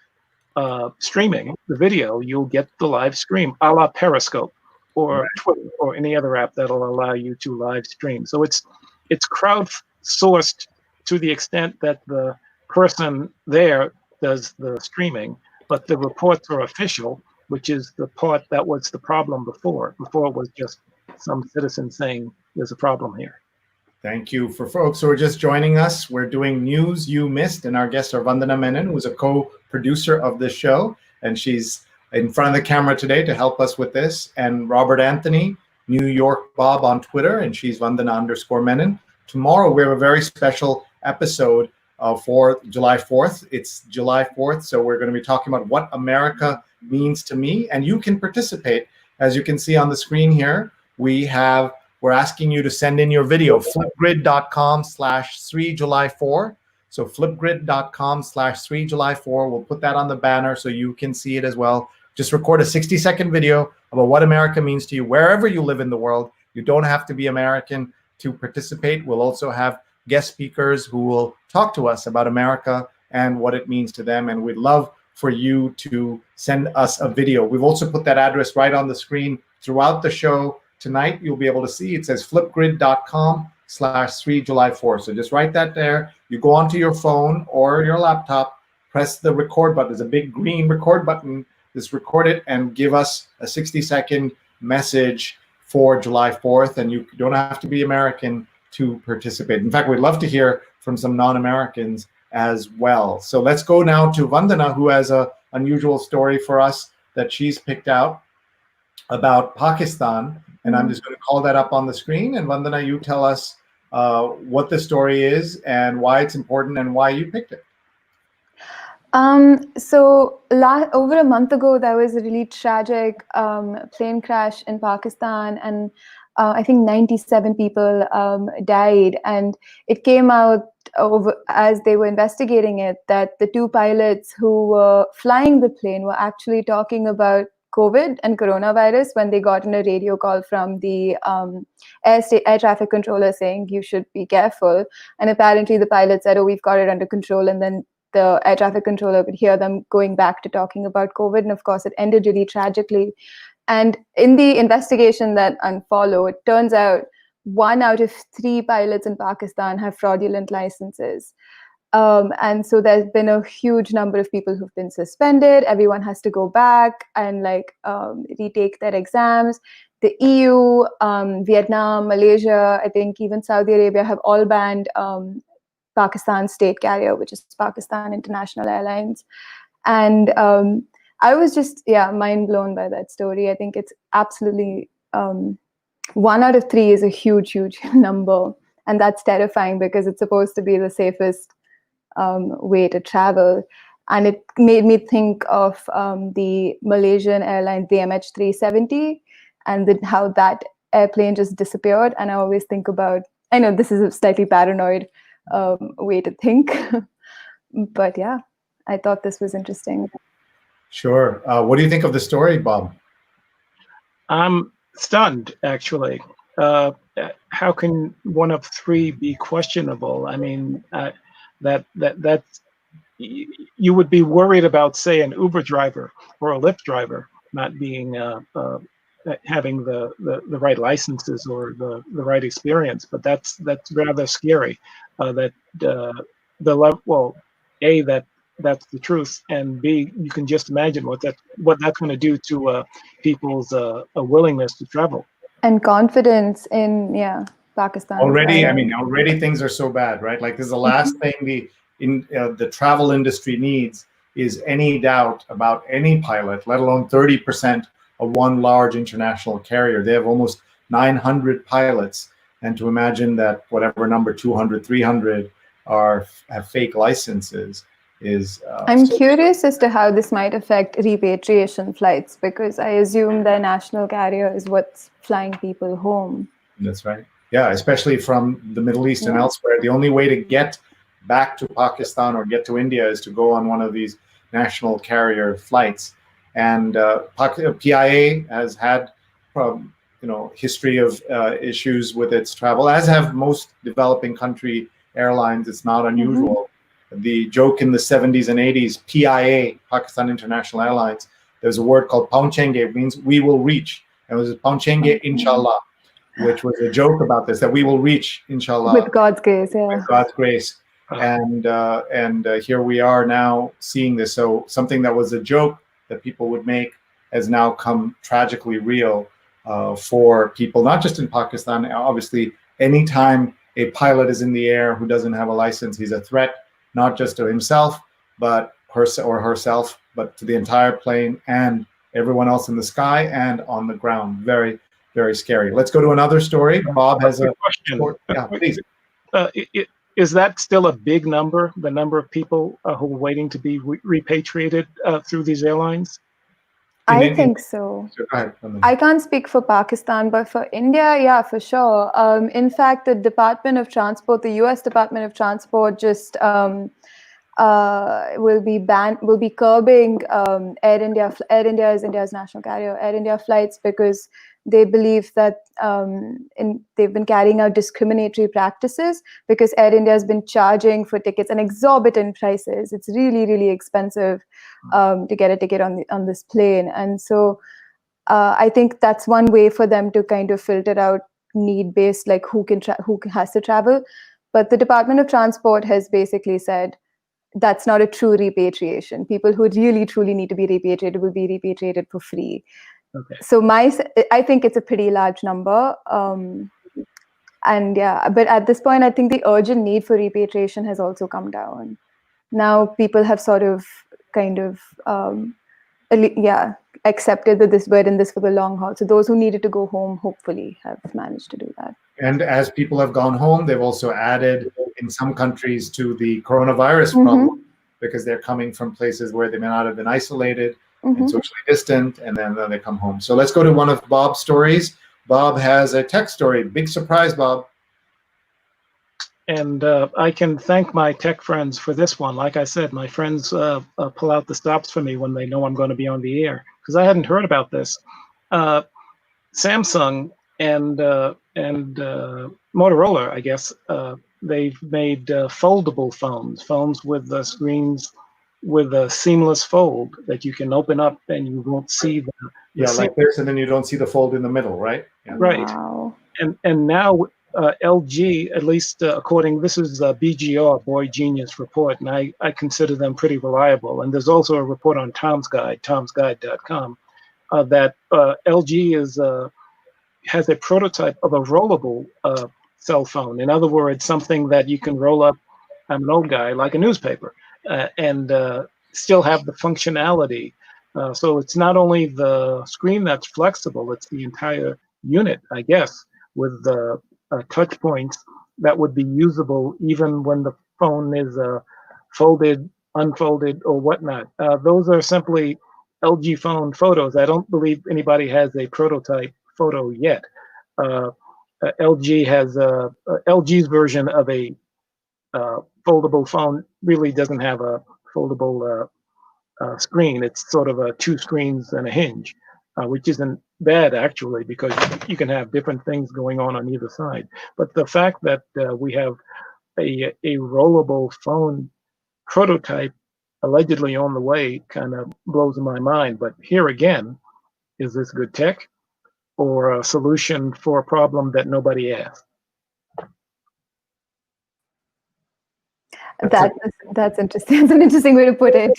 streaming the video, you'll get the live stream, a la Periscope or Twitter or any other app that'll allow you to live stream. So it's crowdsourced to the extent that the person there does the streaming, but the reports are official, which is the part that was the problem before. Before it was just some citizen saying there's a problem here. Thank you. For folks who are just joining us, we're doing News You Missed, and our guests are Vandana Menon, who's a co-producer of this show, and she's in front of the camera today to help us with this, and Robert Anthony, New York Bob on Twitter, and she's Vandana_Menon. Tomorrow, we have a very special episode for July 4th. It's July 4th, so we're going to be talking about what America means to me, and you can participate. As you can see on the screen here, we're asking you to send in your video, flipgrid.com/3July4. So flipgrid.com/3July4. We'll put that on the banner so you can see it as well. Just record a 60-second video about what America means to you, wherever you live in the world. You don't have to be American to participate. We'll also have guest speakers who will talk to us about America and what it means to them. And we'd love for you to send us a video. We've also put that address right on the screen throughout the show tonight. You'll be able to see it says flipgrid.com/Sree July 4th. So just write that there. You go onto your phone or your laptop, press the record button. There's a big green record button. Just record it and give us a 60-second message for July 4th. And you don't have to be American to participate. In fact, we'd love to hear from some non-Americans as well. So let's go now to Vandana, who has an unusual story for us that she's picked out about Pakistan. And I'm just going to call that up on the screen. And Vandana, you tell us what the story is and why it's important and why you picked it. Over a month ago, there was a really tragic plane crash in Pakistan, and I think 97 people died. And it came out as they were investigating it that the two pilots who were flying the plane were actually talking about COVID and coronavirus when they got in a radio call from the air traffic controller saying you should be careful. And apparently the pilot said, oh, we've got it under control. And then the air traffic controller could hear them going back to talking about COVID. And of course, it ended really tragically. And in the investigation that unfollowed, it turns out 1 out of 3 pilots in Pakistan have fraudulent licenses. And so there's been a huge number of people who've been suspended. Everyone has to go back and retake their exams. The EU, Vietnam, Malaysia, I think even Saudi Arabia have all banned Pakistan's state carrier, which is Pakistan International Airlines. And I was just, mind blown by that story. I think it's absolutely 1 out of 3 is a huge, huge number. And that's terrifying because it's supposed to be the safest way to travel. And it made me think of the Malaysian airline, the MH370, and how that airplane just disappeared. And I always think about, I know this is a slightly paranoid way to think, but yeah, I thought this was interesting. Sure. What do you think of the story, Bob? I'm stunned, actually. How can 1 of 3 be questionable? I mean, that's you would be worried about, say, an Uber driver or a Lyft driver not being having the right licenses or the right experience, but that's rather scary. That's the truth, and B, you can just imagine what that's going to do to people's willingness to travel and confidence in Pakistan. Already things are so bad, right? Like, this is the last thing the travel industry needs is any doubt about any pilot, let alone 30% of one large international carrier. They have almost 900 pilots, and to imagine that whatever number 200, 300 have fake licenses is. I'm curious as to how this might affect repatriation flights, because I assume their national carrier is what's flying people home. That's right. Yeah, especially from the Middle East and elsewhere. The only way to get back to Pakistan or get to India is to go on one of these national carrier flights. And PIA has had history of issues with its travel, as have most developing country airlines. It's not unusual. The joke in the 70s and 80s, PIA, Pakistan International Airlines, there's a word called Paunchenge. It means we will reach. And it was Paunchenge, inshallah, which was a joke about this, that we will reach, inshallah. With God's grace, With God's grace. And here we are now seeing this. So something that was a joke that people would make has now come tragically real for people, not just in Pakistan. Obviously, anytime a pilot is in the air who doesn't have a license, he's a threat, not just to himself, but herself, but to the entire plane and everyone else in the sky and on the ground. Very, very scary. Let's go to another story. Bob has a question. Yeah, please. Is that still a big number, the number of people who are waiting to be repatriated through these airlines? I think so. I can't speak for Pakistan, but for India, yeah, for sure. In fact, the Department of Transport, the US Department of Transport, just will be curbing Air India. Air India is India's national carrier. Air India flights, because they believe that they've been carrying out discriminatory practices because Air India has been charging for tickets an exorbitant prices. It's really, really expensive to get a ticket on this plane. And so I think that's one way for them to kind of filter out need-based, like who has to travel. But the Department of Transport has basically said that's not a true repatriation. People who really, truly need to be repatriated will be repatriated for free. Okay. So I think it's a pretty large number. And yeah, but at this point, I think the urgent need for repatriation has also come down. Now people have sort of kind of, accepted that we're in this for the long haul. So those who needed to go home, hopefully, have managed to do that. And as people have gone home, they've also added in some countries to the coronavirus problem, because they're coming from places where they may not have been isolated and socially distant, and then they come home. So let's go to one of Bob's stories. Bob has a tech story. Big surprise, Bob. And I can thank my tech friends for this one. Like I said, my friends pull out the stops for me when they know I'm going to be on the air, because I hadn't heard about this. Samsung and Motorola, I guess, they've made foldable phones with the screens with a seamless fold that you can open up and you won't see the like this, and then you don't see the fold in the middle, right? Yeah. Right. Wow. And now LG, at least according, this is BGR, Boy Genius report, and I consider them pretty reliable. And there's also a report on Tom's Guide, tomsguide.com, that LG has a prototype of a rollable cell phone. In other words, something that you can roll up, I'm an old guy, like a newspaper, and still have the functionality. So it's not only the screen that's flexible, it's the entire unit, I guess, with the touch points that would be usable even when the phone is folded, unfolded, or whatnot. Those are simply LG phone photos. I don't believe anybody has a prototype photo yet. LG has LG's version of a foldable phone really doesn't have a foldable screen. It's sort of a two screens and a hinge, which isn't bad actually, because you can have different things going on either side. But the fact that we have a rollable phone prototype allegedly on the way kind of blows my mind. But here again, is this good tech or a solution for a problem that nobody asked? That's interesting. That's an interesting way to put it.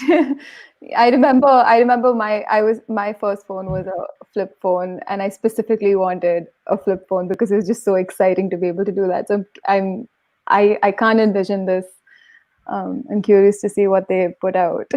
I remember my first phone was a flip phone, and I specifically wanted a flip phone because it was just so exciting to be able to do that. So I can't envision this. I'm curious to see what they put out.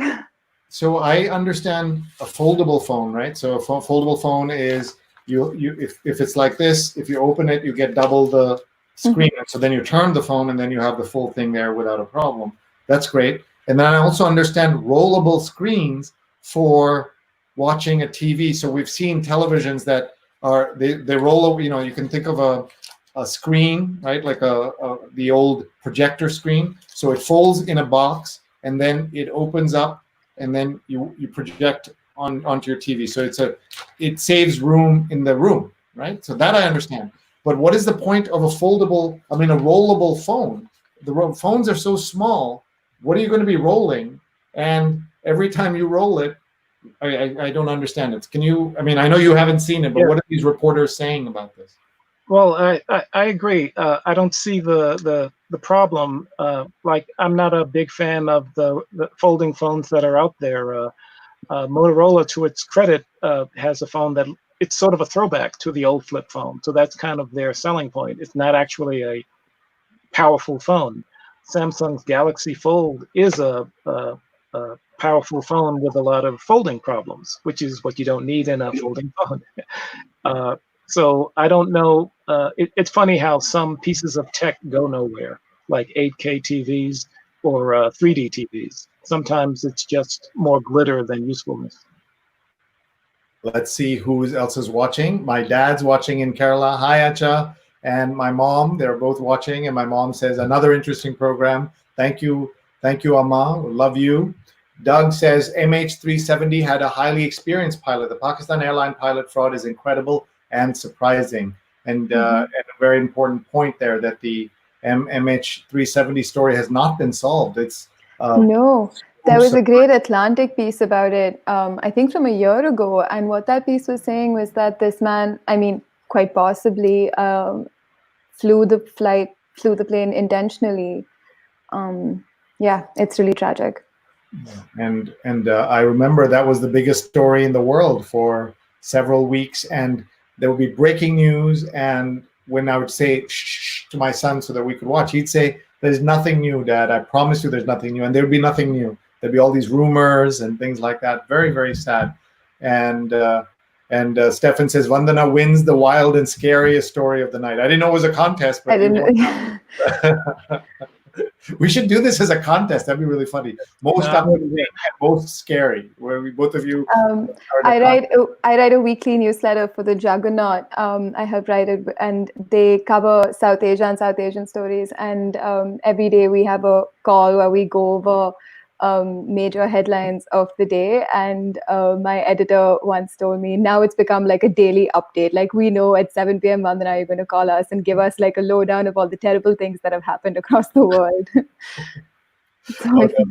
So I understand a foldable phone, right? So a foldable phone is if it's like this, if you open it, you get double the screen. So then you turn the phone and then you have the full thing there without a problem. That's great. And then I also understand rollable screens for watching a TV. So we've seen televisions that are, they roll over, you can think of a screen, right? Like the old projector screen. So it folds in a box and then it opens up and then you project onto your TV. So it saves room in the room, right? So that I understand. But what is the point of a rollable phone? The phones are so small. What are you going to be rolling? And every time you roll it, I don't understand it. Can you, I know you haven't seen it, but what are these reporters saying about this? Well, I agree. I don't see the problem. Like, I'm not a big fan of the folding phones that are out there. Motorola, to its credit, has a phone that it's sort of a throwback to the old flip phone. So that's kind of their selling point. It's not actually a powerful phone. Samsung's Galaxy Fold is a powerful phone with a lot of folding problems, which is what you don't need in a folding phone. So I don't know. It's funny how some pieces of tech go nowhere, like 8K TVs or 3D TVs. Sometimes it's just more glitter than usefulness. Let's see who else is watching. My dad's watching in Kerala. Hi, Acha. And my mom, they're both watching. And my mom says, another interesting program. Thank you. Thank you, Amma. Love you. Doug says, MH370 had a highly experienced pilot. The Pakistan airline pilot fraud is incredible. and surprising. And a very important point there that the MH370 story has not been solved. It's no. There was a great Atlantic piece about it, I think from a year ago. And what that piece was saying was that this man, I mean, quite possibly flew the plane intentionally. Yeah, it's really tragic. And I remember that was the biggest story in the world for several weeks, and there would be breaking news. And when I would say shh to my son so that we could watch, he'd say, "There's nothing new, Dad. I promise you, there's nothing new." And there would be nothing new. There'd be all these rumors and things like that. Very, very sad. And Stefan says Vandana wins the wild and scariest story of the night. I didn't know it was a contest, but I didn't know. We should do this as a contest. That'd be really funny. Most most scary. Where we both of you. I write a weekly newsletter for the Juggernaut. I help write it, and they cover South Asia and South Asian stories. And every day we have a call where we go over major headlines of the day. And my editor once told me, now it's become like a daily update. Like, we know at 7 p.m. Vandana, you're going to call us and give us like a lowdown of all the terrible things that have happened across the world. Okay.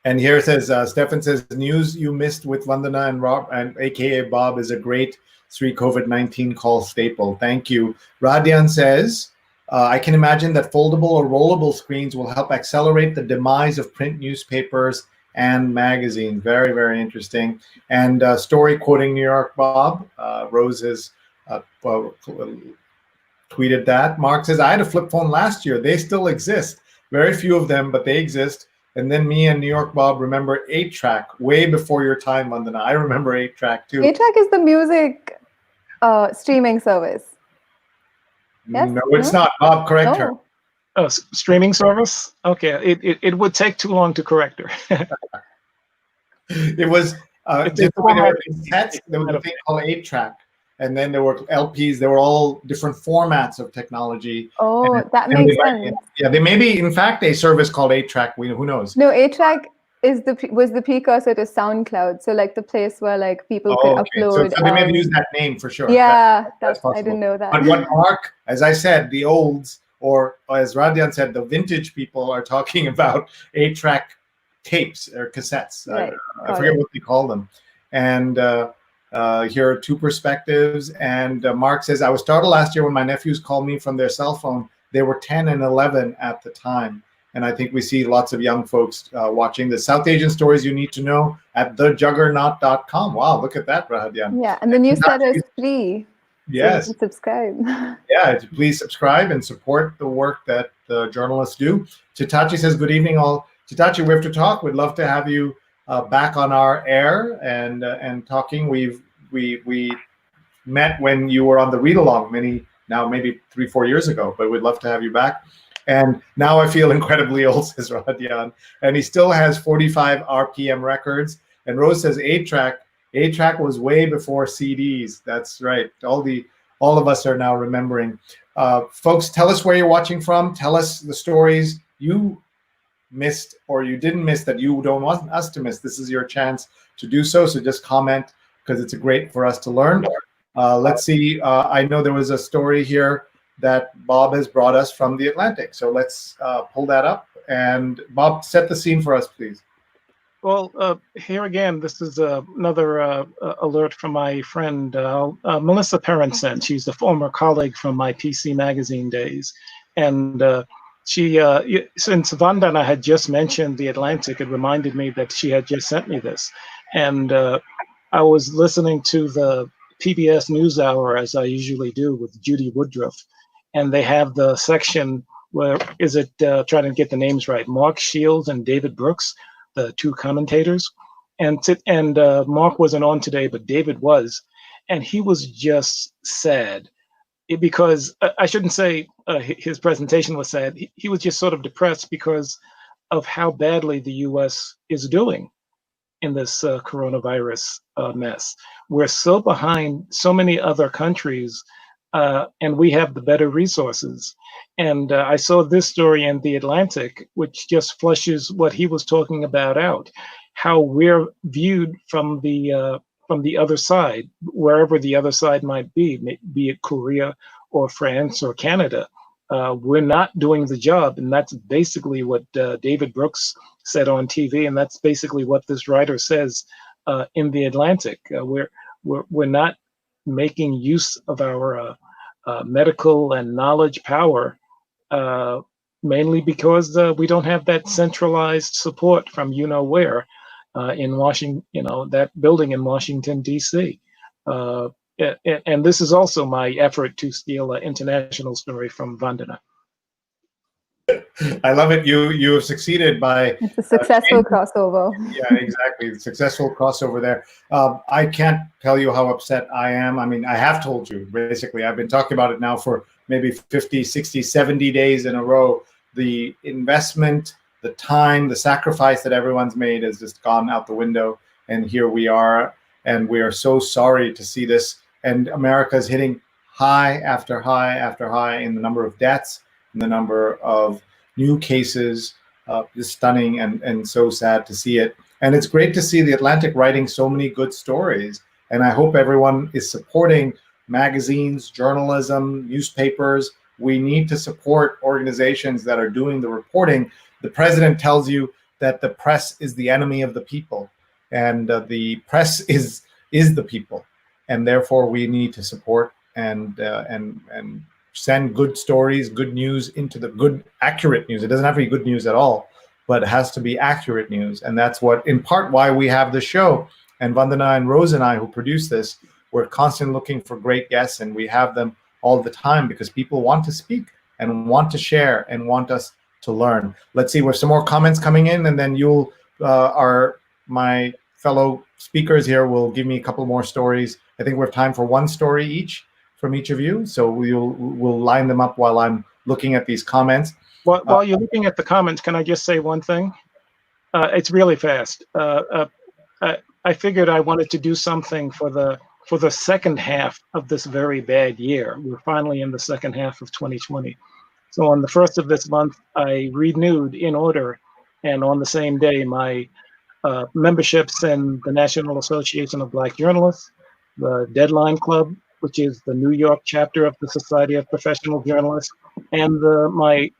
And here it says, Stefan says, news you missed with Vandana and Rob, and AKA Bob, is a great Sree COVID-19 call staple. Thank you. Radian says, I can imagine that foldable or rollable screens will help accelerate the demise of print newspapers and magazines. Very, very interesting. And story quoting New York Bob, Rose has tweeted that. Mark says, I had a flip phone last year. They still exist. Very few of them, but they exist. And then me and New York Bob remember 8-track, way before your time, Vandana. I remember 8-track too. 8-track is the music streaming service. Yes? No, it's not. Bob, correct her. Oh, streaming service? Okay, it would take too long to correct her. It was just the way there were cassettes. There was a thing called 8-track, and then there were LPs. They were all different formats of technology. Oh, that makes sense. Yeah, they may be, in fact, a service called 8-track. Who knows? No, 8-track was the precursor to SoundCloud. So like the place where like people could upload. So they may use that name for sure. Yeah, that's I didn't know that. But what Mark, as I said, the olds, or as Radian said, the vintage people are talking about 8-track tapes or cassettes. Right. I forget what they call them. And here are two perspectives. And Mark says, I was startled last year when my nephews called me from their cell phone. They were 10 and 11 at the time. And I think we see lots of young folks watching the South Asian stories you need to know at thejuggernaut.com. Wow, look at that, Rahadyan. Yeah, and the newsletter is free. Yes. So subscribe. Yeah, please subscribe and support the work that the journalists do. Chitachi says, good evening all. Chitachi, we have to talk. We'd love to have you back on our air and talking. We met when you were on the read-along maybe 3-4 years ago, but we'd love to have you back. And now I feel incredibly old, says Radian. And he still has 45 RPM records. And Rose says 8-track. 8-track was way before CDs. That's right. All of us are now remembering. Folks, tell us where you're watching from. Tell us the stories you missed or you didn't miss that you don't want us to miss. This is your chance to do so. So just comment, because it's great for us to learn. Let's see. I know there was a story here that Bob has brought us from the Atlantic. So let's pull that up. And Bob, set the scene for us, please. Well, here again, this is another alert from my friend, Melissa Perrinson. She's a former colleague from my PC Magazine days. And she, since Vandana had just mentioned the Atlantic, it reminded me that she had just sent me this. And I was listening to the PBS NewsHour, as I usually do, with Judy Woodruff. And they have the section where, trying to get the names right, Mark Shields and David Brooks, the two commentators. And Mark wasn't on today, but David was. And he was just sad because I shouldn't say his presentation was sad. He was just sort of depressed because of how badly the US is doing in this coronavirus mess. We're so behind so many other countries, and we have the better resources. And I saw this story in The Atlantic, which just flushes what he was talking about out, how we're viewed from the from the other side, wherever the other side might be it Korea or France or Canada. We're not doing the job, and that's basically what David Brooks said on TV, and that's basically what this writer says in The Atlantic. We're not making use of our medical and knowledge power, mainly because we don't have that centralized support from where in Washington, that building in Washington, D.C. And this is also my effort to steal an international story from Vandana. I love it. You have succeeded by It's a successful crossover. Yeah, exactly. Successful crossover there. I can't tell you how upset I am. I mean, I have told you, basically. I've been talking about it now for maybe 50, 60, 70 days in a row. The investment, the time, the sacrifice that everyone's made has just gone out the window. And here we are. And we are so sorry to see this. And America is hitting high after high after high in the number of deaths, in the number of new cases. Just stunning and so sad to see it. And it's great to see The Atlantic writing so many good stories. And I hope everyone is supporting magazines, journalism, newspapers. We need to support organizations that are doing the reporting. The president tells you that the press is the enemy of the people, and the press is the people. And therefore we need to support and send good stories, good news into the good, accurate news. It doesn't have to be good news at all, but it has to be accurate news. And that's what, in part, why we have the show. And Vandana and Rose and I, who produce this, we're constantly looking for great guests, and we have them all the time because people want to speak and want to share and want us to learn. Let's see, we have some more comments coming in, and then you'll, my fellow speakers here will give me a couple more stories. I think we have time for one story each from each of you. So we'll line them up while I'm looking at these comments. While you're looking at the comments, can I just say one thing? It's really fast. I figured I wanted to do something for the second half of this very bad year. We're finally in the second half of 2020. So on the 1st of this month, I renewed in order, and on the same day, my memberships in the National Association of Black Journalists, the Deadline Club, which is the New York chapter of the Society of Professional Journalists, and my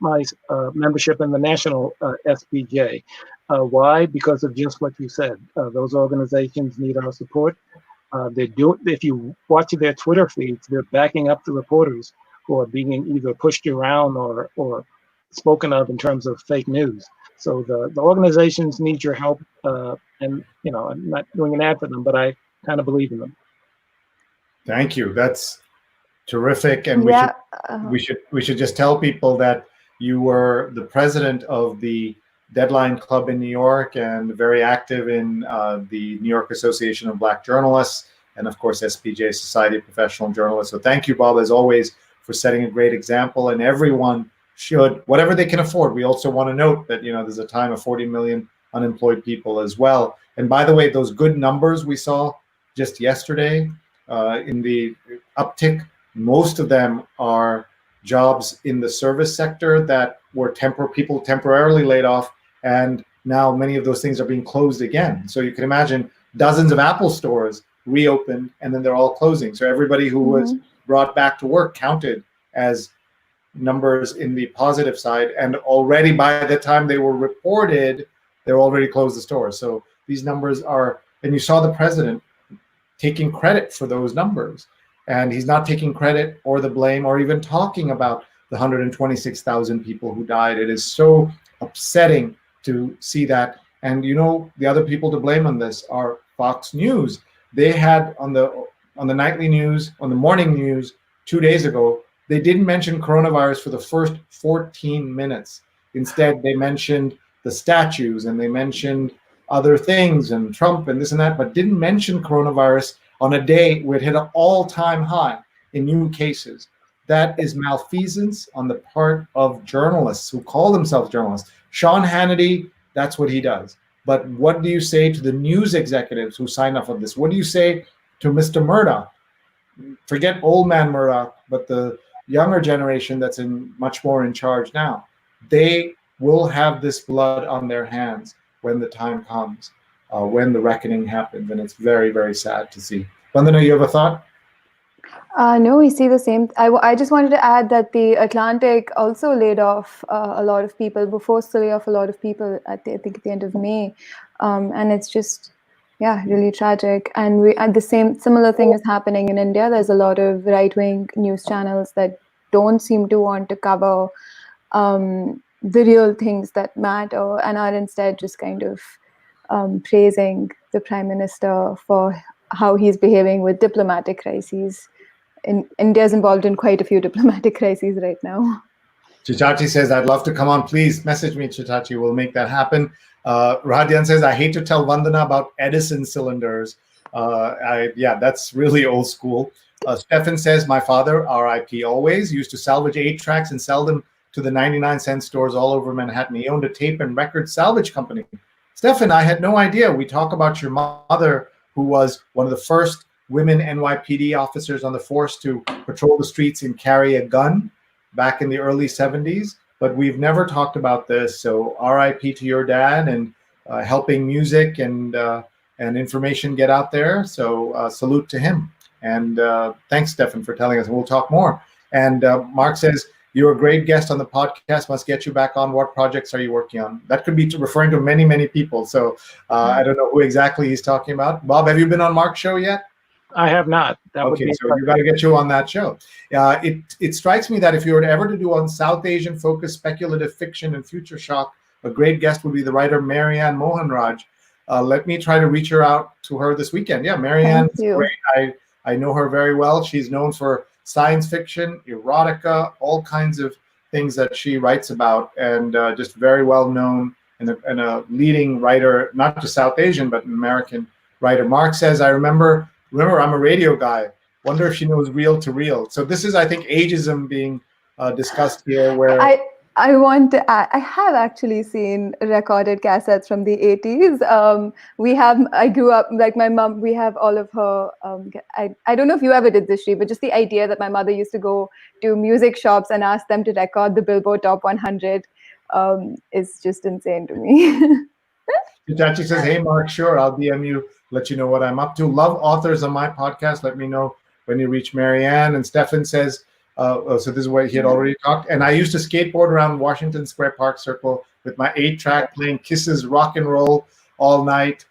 membership in the National SPJ. Why? Because of just what you said. Those organizations need our support. If you watch their Twitter feeds, they're backing up the reporters who are being either pushed around or spoken of in terms of fake news. So the organizations need your help, and I'm not doing an ad for them, but I kind of believe in them. Thank you. That's terrific, and we should just tell people that you were the president of the Deadline Club in New York and very active in the New York Association of Black Journalists, and of course SPJ, Society of Professional Journalists. So thank you, Bob, as always, for setting a great example. And everyone should, whatever they can afford. We also want to note that there's a time of 40 million unemployed people as well. And by the way, those good numbers we saw just yesterday. In the uptick, most of them are jobs in the service sector that were people temporarily laid off, and now many of those things are being closed again. So you can imagine dozens of Apple stores reopened, and then they're all closing. So everybody who was brought back to work counted as numbers in the positive side, and already by the time they were reported, they were already closed the stores. So these numbers are, and you saw the president taking credit for those numbers, and he's not taking credit or the blame or even talking about the 126,000 people who died. It is so upsetting to see that. And the other people to blame on this are Fox News. They had on the nightly news, on the morning news 2 days ago, they didn't mention coronavirus for the first 14 minutes. Instead, they mentioned the statues, and they mentioned other things and Trump and this and that, but didn't mention coronavirus on a day where it hit an all-time high in new cases. That is malfeasance on the part of journalists who call themselves journalists. Sean Hannity, that's what he does. But what do you say to the news executives who sign off on this? What do you say to Mr. Murdoch? Forget old man Murdoch, but the younger generation that's much more in charge now. They will have this blood on their hands when the time comes. when the reckoning happens, and it's very, very sad to see. Vandana, you have a thought? No, we see the same. I just wanted to add that the Atlantic also laid off a lot of people, forced to lay off a lot of people I think at the end of May. And it's just, yeah, really tragic. And similar thing is happening in India. There's a lot of right-wing news channels that don't seem to want to cover the real things that matter and are instead just kind of praising the Prime Minister for how he's behaving with diplomatic crises. India's involved in quite a few diplomatic crises right now. Chichachi says, I'd love to come on. Please message me, Chichachi. We'll make that happen. Radhyan says, I hate to tell Vandana about Edison cylinders. Yeah, that's really old school. Stefan says, my father, RIP always, used to salvage 8-tracks and sell them to the 99-cent stores all over Manhattan. He owned a tape and record salvage company. Stefan, I had no idea. We talk about your mother, who was one of the first women NYPD officers on the force to patrol the streets and carry a gun back in the early 70s. But we've never talked about this. So RIP to your dad, and helping music and information get out there. So salute to him. And thanks, Stefan, for telling us. We'll talk more. And Mark says, you're a great guest on the podcast. Must get you back on. What projects are you working on? That could be referring to many, many people. So I don't know who exactly he's talking about. Bob, have you been on Mark's show yet? I have not. Okay, so you got to get you on that show. It strikes me that if you were ever to do on South Asian focused speculative fiction and future shock, a great guest would be the writer Marianne Mohanraj. Let me try to reach her out to her this weekend. Yeah, Marianne's great. I know her very well. She's known for science fiction, erotica, all kinds of things that she writes about, and just very well known and a leading writer, not just South Asian, but an American writer. Mark says, I remember, I'm a radio guy. Wonder if she knows reel to reel. So this is, I think, ageism being discussed here, where I want to add, I have actually seen recorded cassettes from the 80s. I grew up, like my mom, we have all of her, I don't know if you ever did this, Sree, but just the idea that my mother used to go to music shops and ask them to record the Billboard Top 100 is just insane to me. Hitachi says, hey, Mark, sure, I'll DM you, let you know what I'm up to. Love authors on my podcast. Let me know when you reach Marianne. And Stefan says, so this is what he had already talked. And I used to skateboard around Washington Square Park Circle with my 8-track playing Kisses rock and roll all night,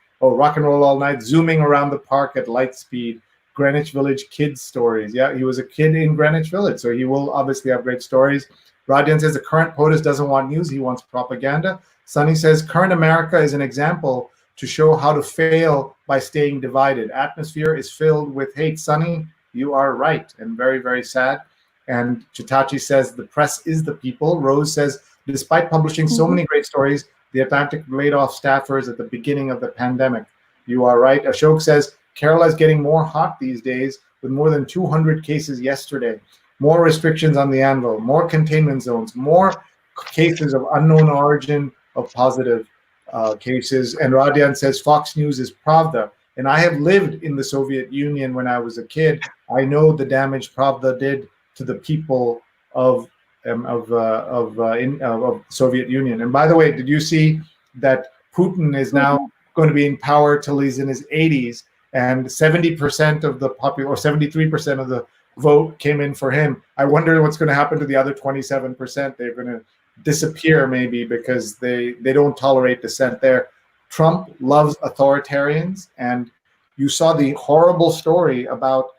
zooming around the park at light speed. Greenwich Village kids stories. Yeah, he was a kid in Greenwich Village, so he will obviously have great stories. Radyan says the current POTUS doesn't want news, he wants propaganda. Sunny says current America is an example to show how to fail by staying divided. Atmosphere is filled with hate. Sunny, you are right, and very, very sad. And Chitachi says the press is the people. Rose says, despite publishing so many great stories, the Atlantic laid off staffers at the beginning of the pandemic. You are right. Ashok says, Kerala is getting more hot these days with more than 200 cases yesterday. More restrictions on the anvil, more containment zones, more cases of unknown origin of positive cases. And Radyan says, Fox News is Pravda. And I have lived in the Soviet Union when I was a kid. I know the damage Pravda did to the people of Soviet Union. And by the way, did you see that Putin is now going to be in power till he's in his 80s, and 70% of the or 73% of the vote came in for him? I wonder what's going to happen to the other 27%. They're going to disappear maybe because they don't tolerate dissent there. Trump loves authoritarians, and you saw the horrible story about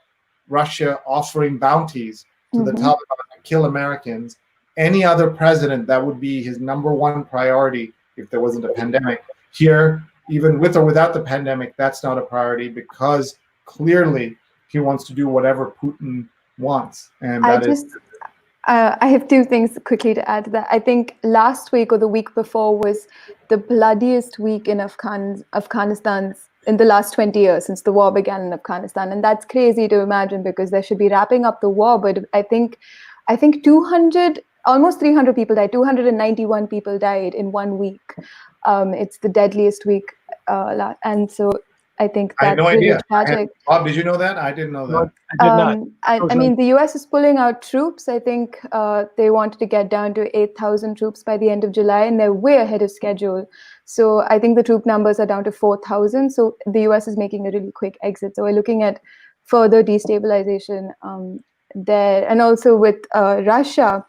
Russia offering bounties to the Taliban to kill Americans. Any other president, that would be his number one priority if there wasn't a pandemic. Here, even with or without the pandemic, that's not a priority because clearly he wants to do whatever Putin wants. And I have two things quickly to add to that. I think last week or the week before was the bloodiest week in Afghanistan's in the last 20 years since the war began in Afghanistan. And that's crazy to imagine because they should be wrapping up the war. But I think 200, almost 300 people died, 291 people died in 1 week. It's the deadliest week. And so I think I had no that's really idea. tragic. Bob, did you know that? I didn't know No, that. I did not. I mean, the US is pulling out troops. I think they wanted to get down to 8,000 troops by the end of July, and they're way ahead of schedule. So I think the troop numbers are down to 4,000. So the US is making a really quick exit. So we're looking at further destabilization there. And also with Russia,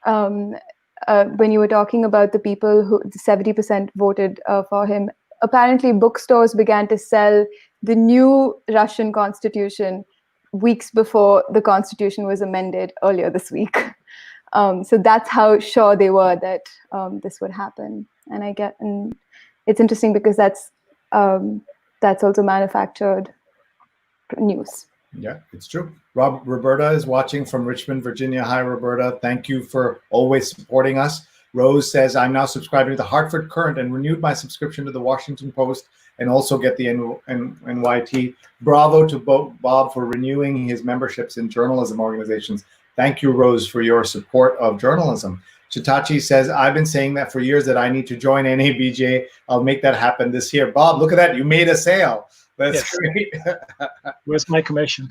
when you were talking about the people who 70% voted for him, apparently bookstores began to sell the new Russian constitution weeks before the constitution was amended earlier this week. So that's how sure they were that this would happen. And it's interesting because that's also manufactured news. Yeah, it's true. Roberta is watching from Richmond, Virginia. Hi, Roberta. Thank you for always supporting us. Rose says, I'm now subscribing to the Hartford Courant and renewed my subscription to the Washington Post and also get the NYT. Bravo to Bob for renewing his memberships in journalism organizations. Thank you, Rose, for your support of journalism. Chitachi says, I've been saying that for years that I need to join NABJ. I'll make that happen this year. Bob, look at that. You made a sale. That's great. Where's my commission?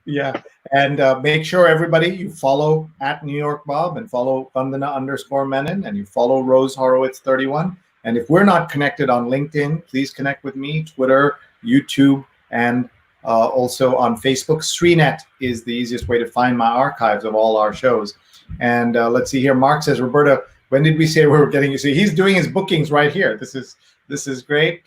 Yeah, and make sure everybody you follow at New York Bob and follow Vandana_Menon and you follow Rose Horowitz 31. And if we're not connected on LinkedIn, please connect with me, Twitter, YouTube, and also on Facebook. Sreenet is the easiest way to find my archives of all our shows. And let's see here. Mark says, Roberta, when did we say we were getting you? See, he's doing his bookings right here. This is great.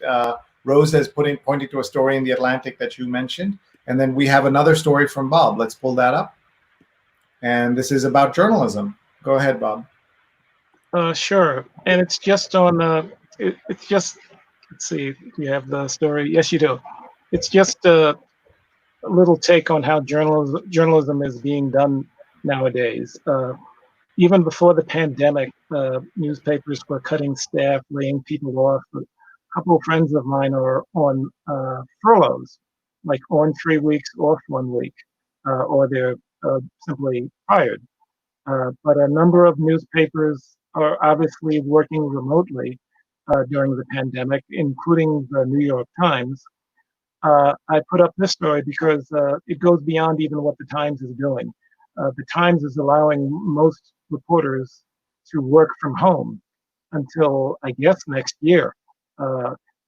Rose is pointing to a story in the Atlantic that you mentioned. And then we have another story from Bob. Let's pull that up. And this is about journalism. Go ahead, Bob. Sure. And it's just on, it's just, let's see, do you have the story? Yes, you do. It's just a little take on how journalism is being done nowadays. Even before the pandemic, newspapers were cutting staff, laying people off. A couple of friends of mine are on furloughs, like on 3 weeks, off 1 week, or they're simply fired. But a number of newspapers are obviously working remotely during the pandemic, including the New York Times. I put up this story because it goes beyond even what the Times is doing. The Times is allowing most reporters to work from home until, I guess, next year.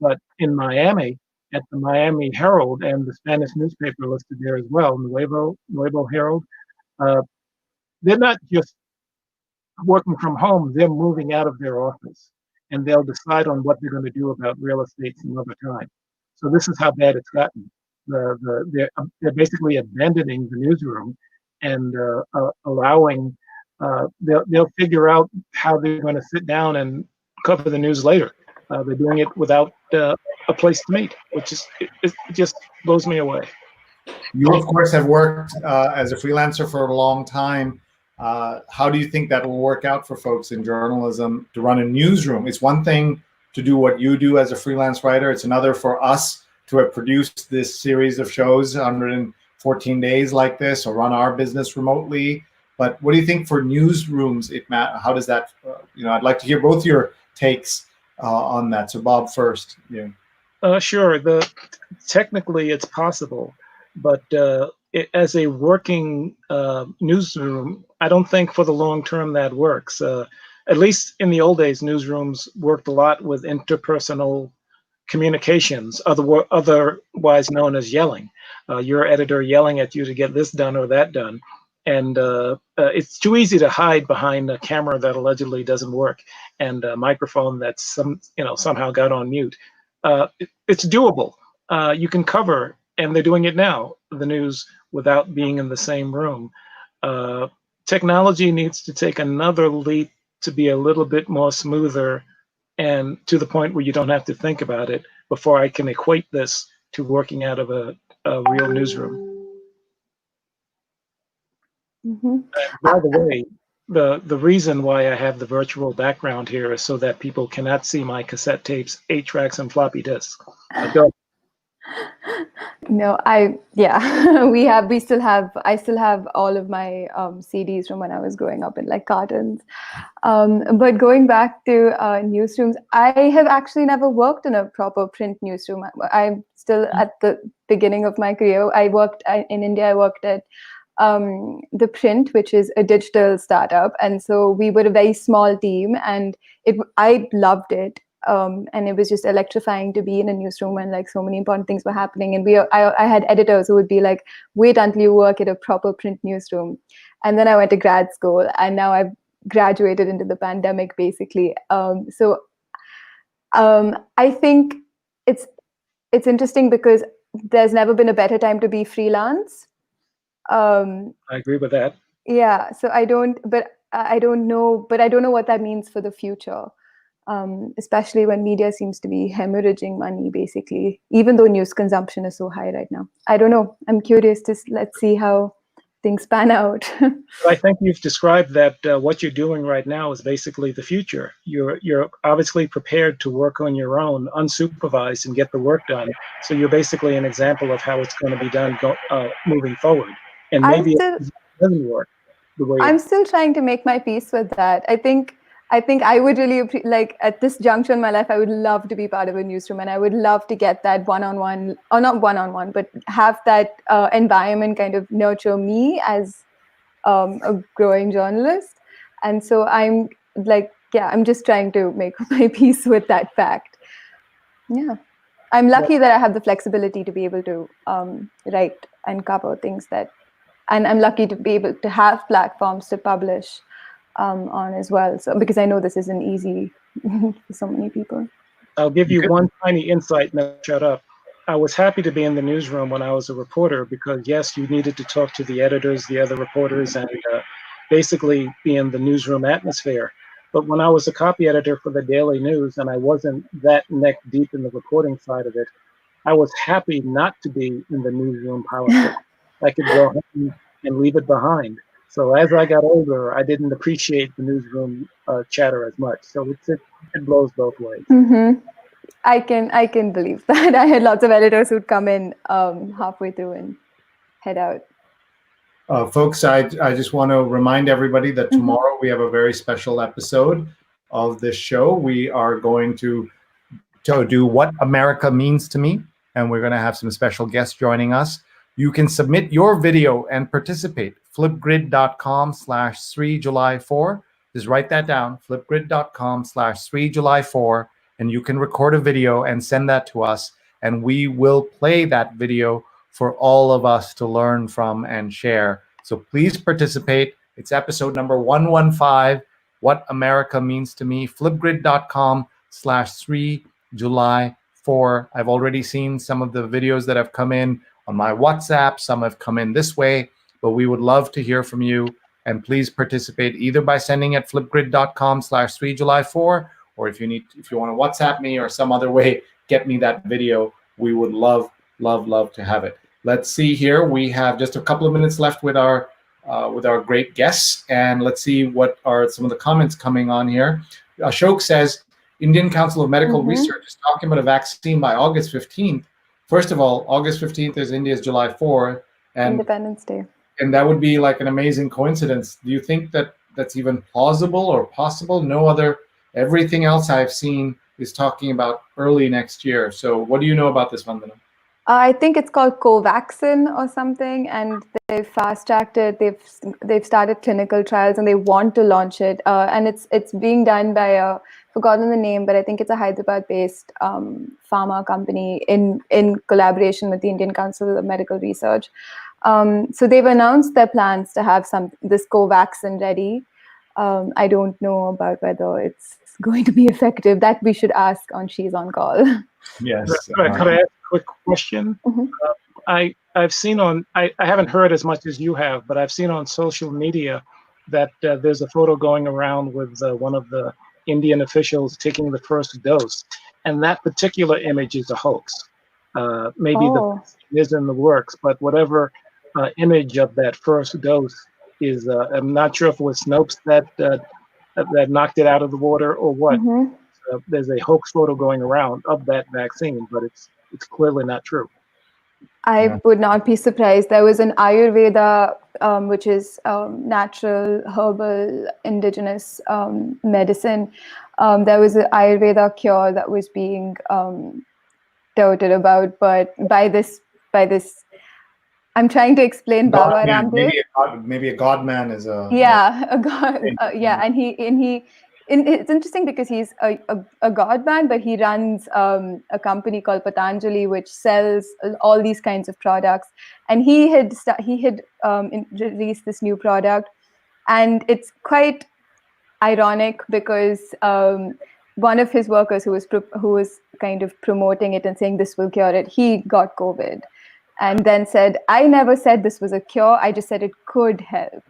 But in Miami, at the Miami Herald and the Spanish newspaper listed there as well, Nuevo Herald, they're not just working from home, they're moving out of their office and they'll decide on what they're going to do about real estate some other time. So this is how bad it's gotten. They're basically abandoning the newsroom and allowing, they'll figure out how they're going to sit down and cover the news later. They're doing it without a place to meet, which is, it just blows me away. You, of course, have worked as a freelancer for a long time. How do you think that will work out for folks in journalism to run a newsroom? It's one thing to do what you do as a freelance writer. It's another for us to have produced this series of shows, 114 days like this, or run our business remotely. But what do you think for newsrooms? How does that, I'd like to hear both your takes on that. So Bob first. Yeah. Sure. Technically it's possible, but as a working newsroom, I don't think for the long term that works. At least in the old days, newsrooms worked a lot with interpersonal communications, otherwise known as yelling. Your editor yelling at you to get this done or that done. And it's too easy to hide behind a camera that allegedly doesn't work and a microphone that's somehow got on mute. It's doable. You can cover, and they're doing it now, the news without being in the same room. Technology needs to take another leap to be a little bit more smoother and to the point where you don't have to think about it before I can equate this to working out of a real newsroom. Mm-hmm. By the way, the reason why I have the virtual background here is so that people cannot see my cassette tapes, 8 tracks, and floppy disks. No, I still have all of my CDs from when I was growing up in like cartons. But going back to newsrooms, I have actually never worked in a proper print newsroom. I'm still at the beginning of my career. In India. I worked at The Print, which is a digital startup, and so we were a very small team, and I loved it. And it was just electrifying to be in a newsroom when like so many important things were happening. And I had editors who would be like, wait until you work at a proper print newsroom. And then I went to grad school, and now I've graduated into the pandemic, basically. I think it's interesting because there's never been a better time to be freelance. I agree with that. Yeah, so I don't know what that means for the future. Especially when media seems to be hemorrhaging money, basically, even though news consumption is so high right now. I don't know. I'm curious. Let's see how things pan out. I think you've described that what you're doing right now is basically the future. You're obviously prepared to work on your own, unsupervised, and get the work done. So you're basically an example of how it's going to be done moving forward. And maybe it doesn't work the way I'm still trying to make my peace with that. I think I would really like at this juncture in my life, I would love to be part of a newsroom, and I would love to get that one-on-one, or not one-on-one, but have that environment kind of nurture me as a growing journalist. And so I'm like, yeah, I'm just trying to make my peace with that fact. Yeah, I'm lucky that I have the flexibility to be able to write and cover things and I'm lucky to be able to have platforms to publish on as well. So because I know this isn't easy for so many people. I'll give you one tiny insight and then shut up. I was happy to be in the newsroom when I was a reporter because yes, you needed to talk to the editors, the other reporters, and basically be in the newsroom atmosphere. But when I was a copy editor for the Daily News and I wasn't that neck deep in the reporting side of it, I was happy not to be in the newsroom politics. I could go home and leave it behind. So as I got older, I didn't appreciate the newsroom chatter as much. So it blows both ways. Mm-hmm. I can believe that. I had lots of editors who'd come in halfway through and head out. Folks, I just want to remind everybody that tomorrow we have a very special episode of this show. We are going to do What America Means to Me, and we're going to have some special guests joining us. You can submit your video and participate. Flipgrid.com/SreeJuly4. Just write that down, flipgrid.com/SreeJuly4, and you can record a video and send that to us, and we will play that video for all of us to learn from and share. So please participate. It's episode number 115, What America Means to Me, flipgrid.com/SreeJuly4. I've already seen some of the videos that have come in on my WhatsApp. Some have come in this way, but we would love to hear from you. And please participate either by sending at flipgrid.com/SreeJuly4, or if you want to WhatsApp me or some other way, get me that video. We would love to have it. Let's see here. We have just a couple of minutes left with our great guests, and let's see what are some of the comments coming on here. Ashok says, Indian Council of Medical Research is talking about a vaccine by August 15th. First of all, August 15th is India's July 4th. And Independence Day. And that would be like an amazing coincidence. Do you think that that's even plausible or possible? Everything else I've seen is talking about early next year. So what do you know about this, Vandana? I think it's called Covaxin or something, and they've fast-tracked it. They've started clinical trials, and they want to launch it. And it's being done by forgotten the name, but I think it's a Hyderabad-based pharma company in collaboration with the Indian Council of Medical Research. So they've announced their plans to have this Covaxin ready. I don't know about whether it's going to be effective. That we should ask on She's on Call. Yes. Could I ask a quick question? I've seen I haven't heard as much as you have, but I've seen on social media that there's a photo going around with one of the Indian officials taking the first dose, and that particular image is a hoax. Maybe the is in the works, but whatever image of that first dose is, I'm not sure if it was Snopes that knocked it out of the water or what. There's a hoax photo going around of that vaccine, but it's clearly not true. I would not be surprised. There was an Ayurveda, which is natural, herbal, indigenous medicine. There was an Ayurveda cure that was being touted about, but by this, I'm trying to explain Baba Ramdev. Maybe a god man is a a god. And it's interesting because he's a god man, but he runs a company called Patanjali, which sells all these kinds of products. And he had released this new product, and it's quite ironic because one of his workers who was kind of promoting it and saying this will cure it, he got COVID, and then said, "I never said this was a cure. I just said it could help."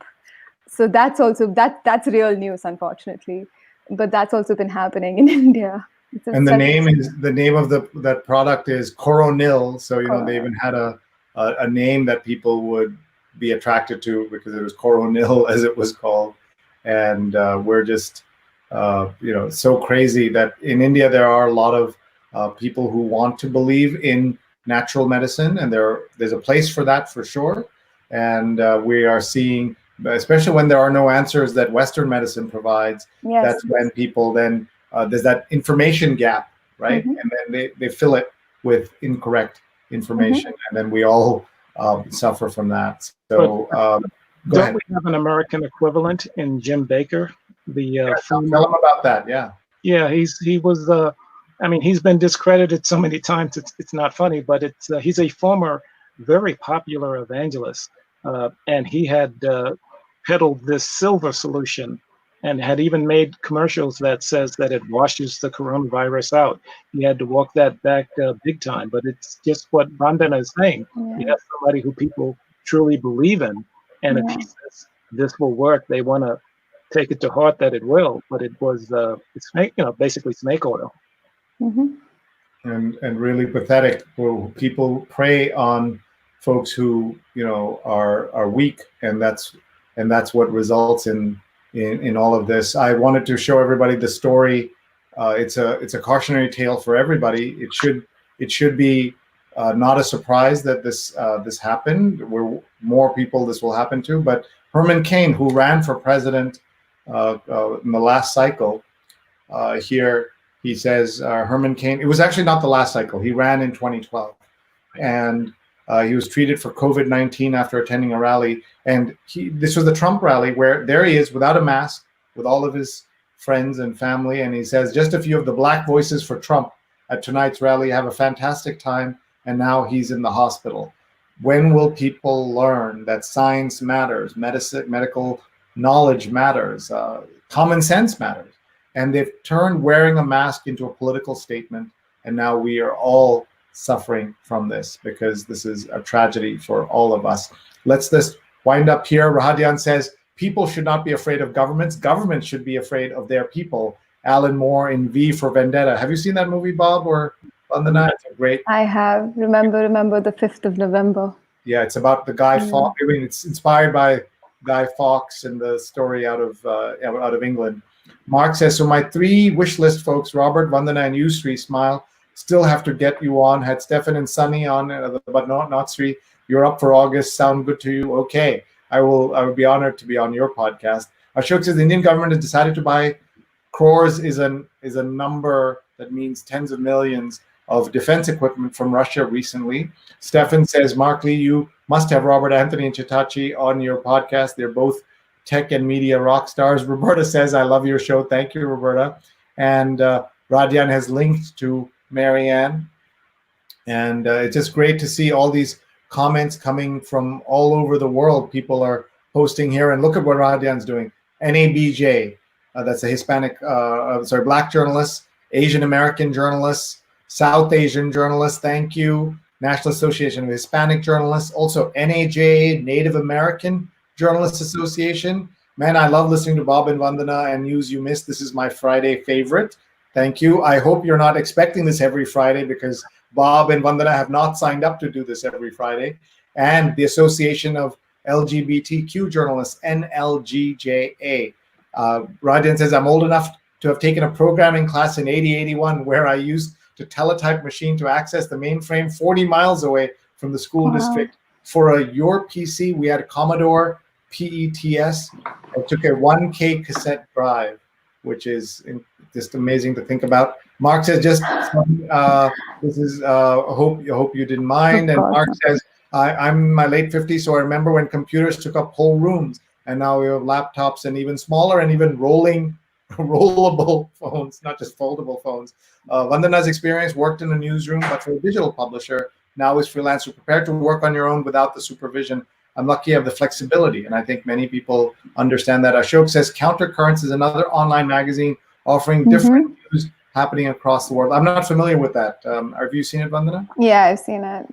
So that's also that's real news, unfortunately. But that's also been happening in India. And the name of that product is Coronil. So they even had a name that people would be attracted to because it was Coronil, as it was called. And we're just so crazy that in India there are a lot of people who want to believe in natural medicine, and there's a place for that for sure. And we are seeing, especially when there are no answers that Western medicine provides, that's when people then, there's that information gap, right? And then they fill it with incorrect information, and then we all suffer from that. So go ahead. We have an American equivalent in Jim Baker? Tell him about that, Yeah, he was, he's been discredited so many times, it's not funny, but he's a former very popular evangelist. And he had peddled this silver solution and had even made commercials that says that it washes the coronavirus out. He had to walk that back big time, but it's just what Vandana is saying. You have somebody who people truly believe in, and if he says this will work, they want to take it to heart that it will, but it was it's basically snake oil. And really pathetic. People prey on folks who are weak, and that's what results in all of this. I wanted to show everybody the story. It's a cautionary tale for everybody. It should be not a surprise that this happened. We're more people this will happen to. But Herman Cain, who ran for president in the last cycle, here he says Herman Cain. It was actually not the last cycle. He ran in 2012, and he was treated for COVID-19 after attending a rally. And this was the Trump rally where there he is without a mask with all of his friends and family. And he says, just a few of the black voices for Trump at tonight's rally have a fantastic time. And now he's in the hospital. When will people learn that science matters, medical knowledge matters, common sense matters? And they've turned wearing a mask into a political statement. And now we are all suffering from this because this is a tragedy for all of us. Let's just wind up here. Rahadian says, people should not be afraid of governments. Governments should be afraid of their people. Alan Moore in V for Vendetta. Have you seen that movie, Bob, or Vandana? It's a great. I have. Remember the 5th of November. Yeah, it's about the Guy Fawkes. I mean, it's inspired by Guy Fawkes and the story out of England. Mark says, so my 3 wish list folks, Robert, Vandana, and you, Sree, smile. Still have to get you on. Had Stefan and Sunny on, but not Sree. You're up for August. Sound good to you? Okay. I would be honored to be on your podcast. Ashok says the Indian government has decided to buy crores is a number that means tens of millions of defense equipment from Russia recently. Stefan says, Mark Lee, you must have Robert Anthony and Chitachi on your podcast. They're both tech and media rock stars. Roberta says, I love your show. Thank you, Roberta. And Radian has linked to Marianne. And it's just great to see all these comments coming from all over the world. People are posting here. And look at what Radian's doing. NABJ, that's a Hispanic, Black journalists, Asian American journalists, South Asian journalists, thank you. National Association of Hispanic Journalists, also NAJ, Native American Journalists Association. Man, I love listening to Bob and Vandana and News You Missed. This is my Friday favorite. Thank you. I hope you're not expecting this every Friday because Bob and Vandana have not signed up to do this every Friday. And the Association of LGBTQ Journalists, NLGJA. Radian says, I'm old enough to have taken a programming class in 8081 where I used to teletype machine to access the mainframe 40 miles away from the school Wow. district. For your PC, we had a Commodore PETS. It took a 1K cassette drive, which is just amazing to think about. Mark says, this is, I hope you didn't mind. Of And course Mark not. says, I'm in my late 50s, so I remember when computers took up whole rooms, and now we have laptops and even smaller and even rollable phones, not just foldable phones. Vandana's experience worked in a newsroom, but for a digital publisher. Now is freelance. You're prepared to work on your own without the supervision. I'm lucky I have the flexibility, and I think many people understand that. Ashok says Countercurrents is another online magazine offering different news happening across the world. I'm not familiar with that. Have you seen it, Vandana? Yeah, I've seen it.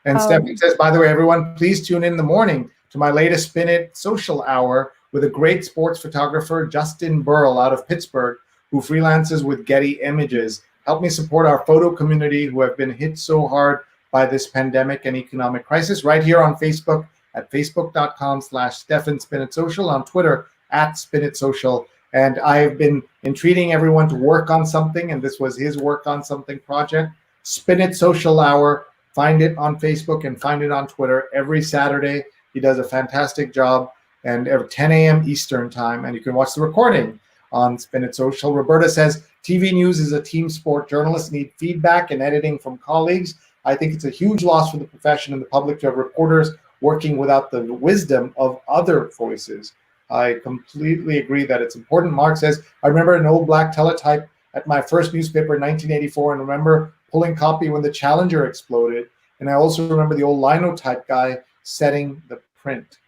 And Stephanie says, by the way, everyone, please tune in the morning to my latest Spin It social hour with a great sports photographer, Justin Burrell out of Pittsburgh, who freelances with Getty Images. Help me support our photo community who have been hit so hard by this pandemic and economic crisis. Right here on Facebook at facebook.com/StephanSpinItSocial, on Twitter @SpinItSocial. And I've been entreating everyone to work on something, and this was his work on something project. Spin It Social Hour. Find it on Facebook and find it on Twitter every Saturday. He does a fantastic job, and at 10 a.m. Eastern time, and you can watch the recording on Spin It Social. Roberta says, TV news is a team sport. Journalists need feedback and editing from colleagues. I think it's a huge loss for the profession and the public to have reporters working without the wisdom of other voices. I completely agree that it's important. Mark says, I remember an old black teletype at my first newspaper in 1984 and remember pulling copy when the Challenger exploded. And I also remember the old linotype guy setting the print.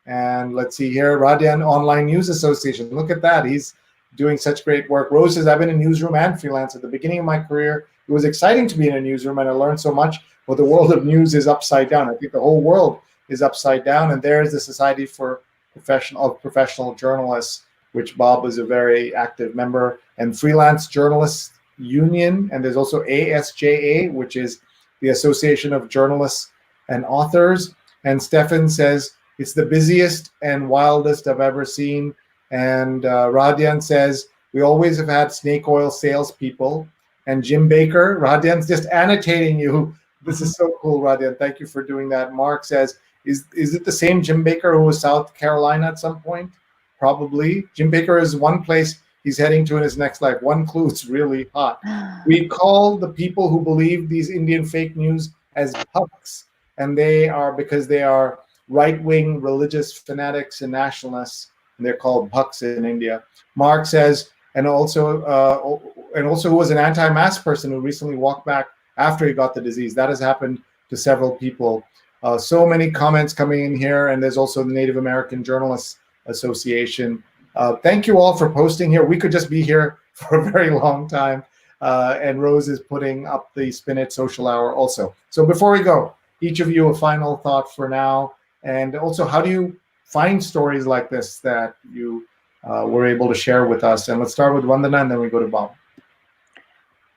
And let's see here, Radian Online News Association. Look at that. He's doing such great work. Rose says, I've been in newsroom and freelance. At the beginning of my career, it was exciting to be in a newsroom and I learned so much, but the world of news is upside down. I think the whole world is upside down. And there's the Society for Professional Journalists, which Bob was a very active member, and Freelance Journalists Union. And there's also ASJA, which is the Association of Journalists and Authors. And Stefan says, it's the busiest and wildest I've ever seen. And Radian says, we always have had snake oil salespeople. And Jim Baker, Radian's just annotating you. This is so cool, Radian. Thank you for doing that. Mark says, is it the same Jim Baker who was South Carolina at some point? Probably. Jim Baker is one place he's heading to in his next life. One clue, it's really hot. We call the people who believe these Indian fake news as pucks, and they are because they are right-wing religious fanatics and nationalists, and they're called pucks in India. Mark says, and also who was an anti-mask person who recently walked back after he got the disease. That has happened to several people. So many comments coming in here, and there's also the Native American Journalists Association. Thank you all for posting here. We could just be here for a very long time. And Rose is putting up the Spin It Social Hour also. So before we go, each of you a final thought for now. And also, how do you find stories like this that you were able to share with us? And let's start with Vandana, and then we go to Bob.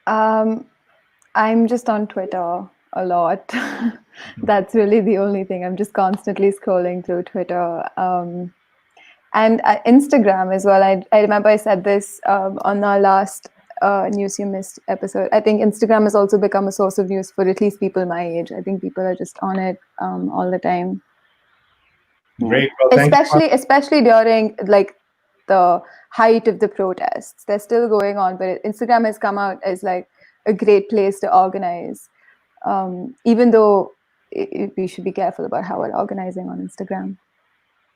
I'm just on Twitter a lot. That's really the only thing. I'm just constantly scrolling through Twitter. And Instagram as well. I remember I said this on our last News You Missed episode. I think Instagram has also become a source of news for at least people my age. I think people are just on it all the time. Great. Well, especially during like the height of the protests. They're still going on, but Instagram has come out as like a great place to organize, even though we should be careful about how we're organizing on Instagram.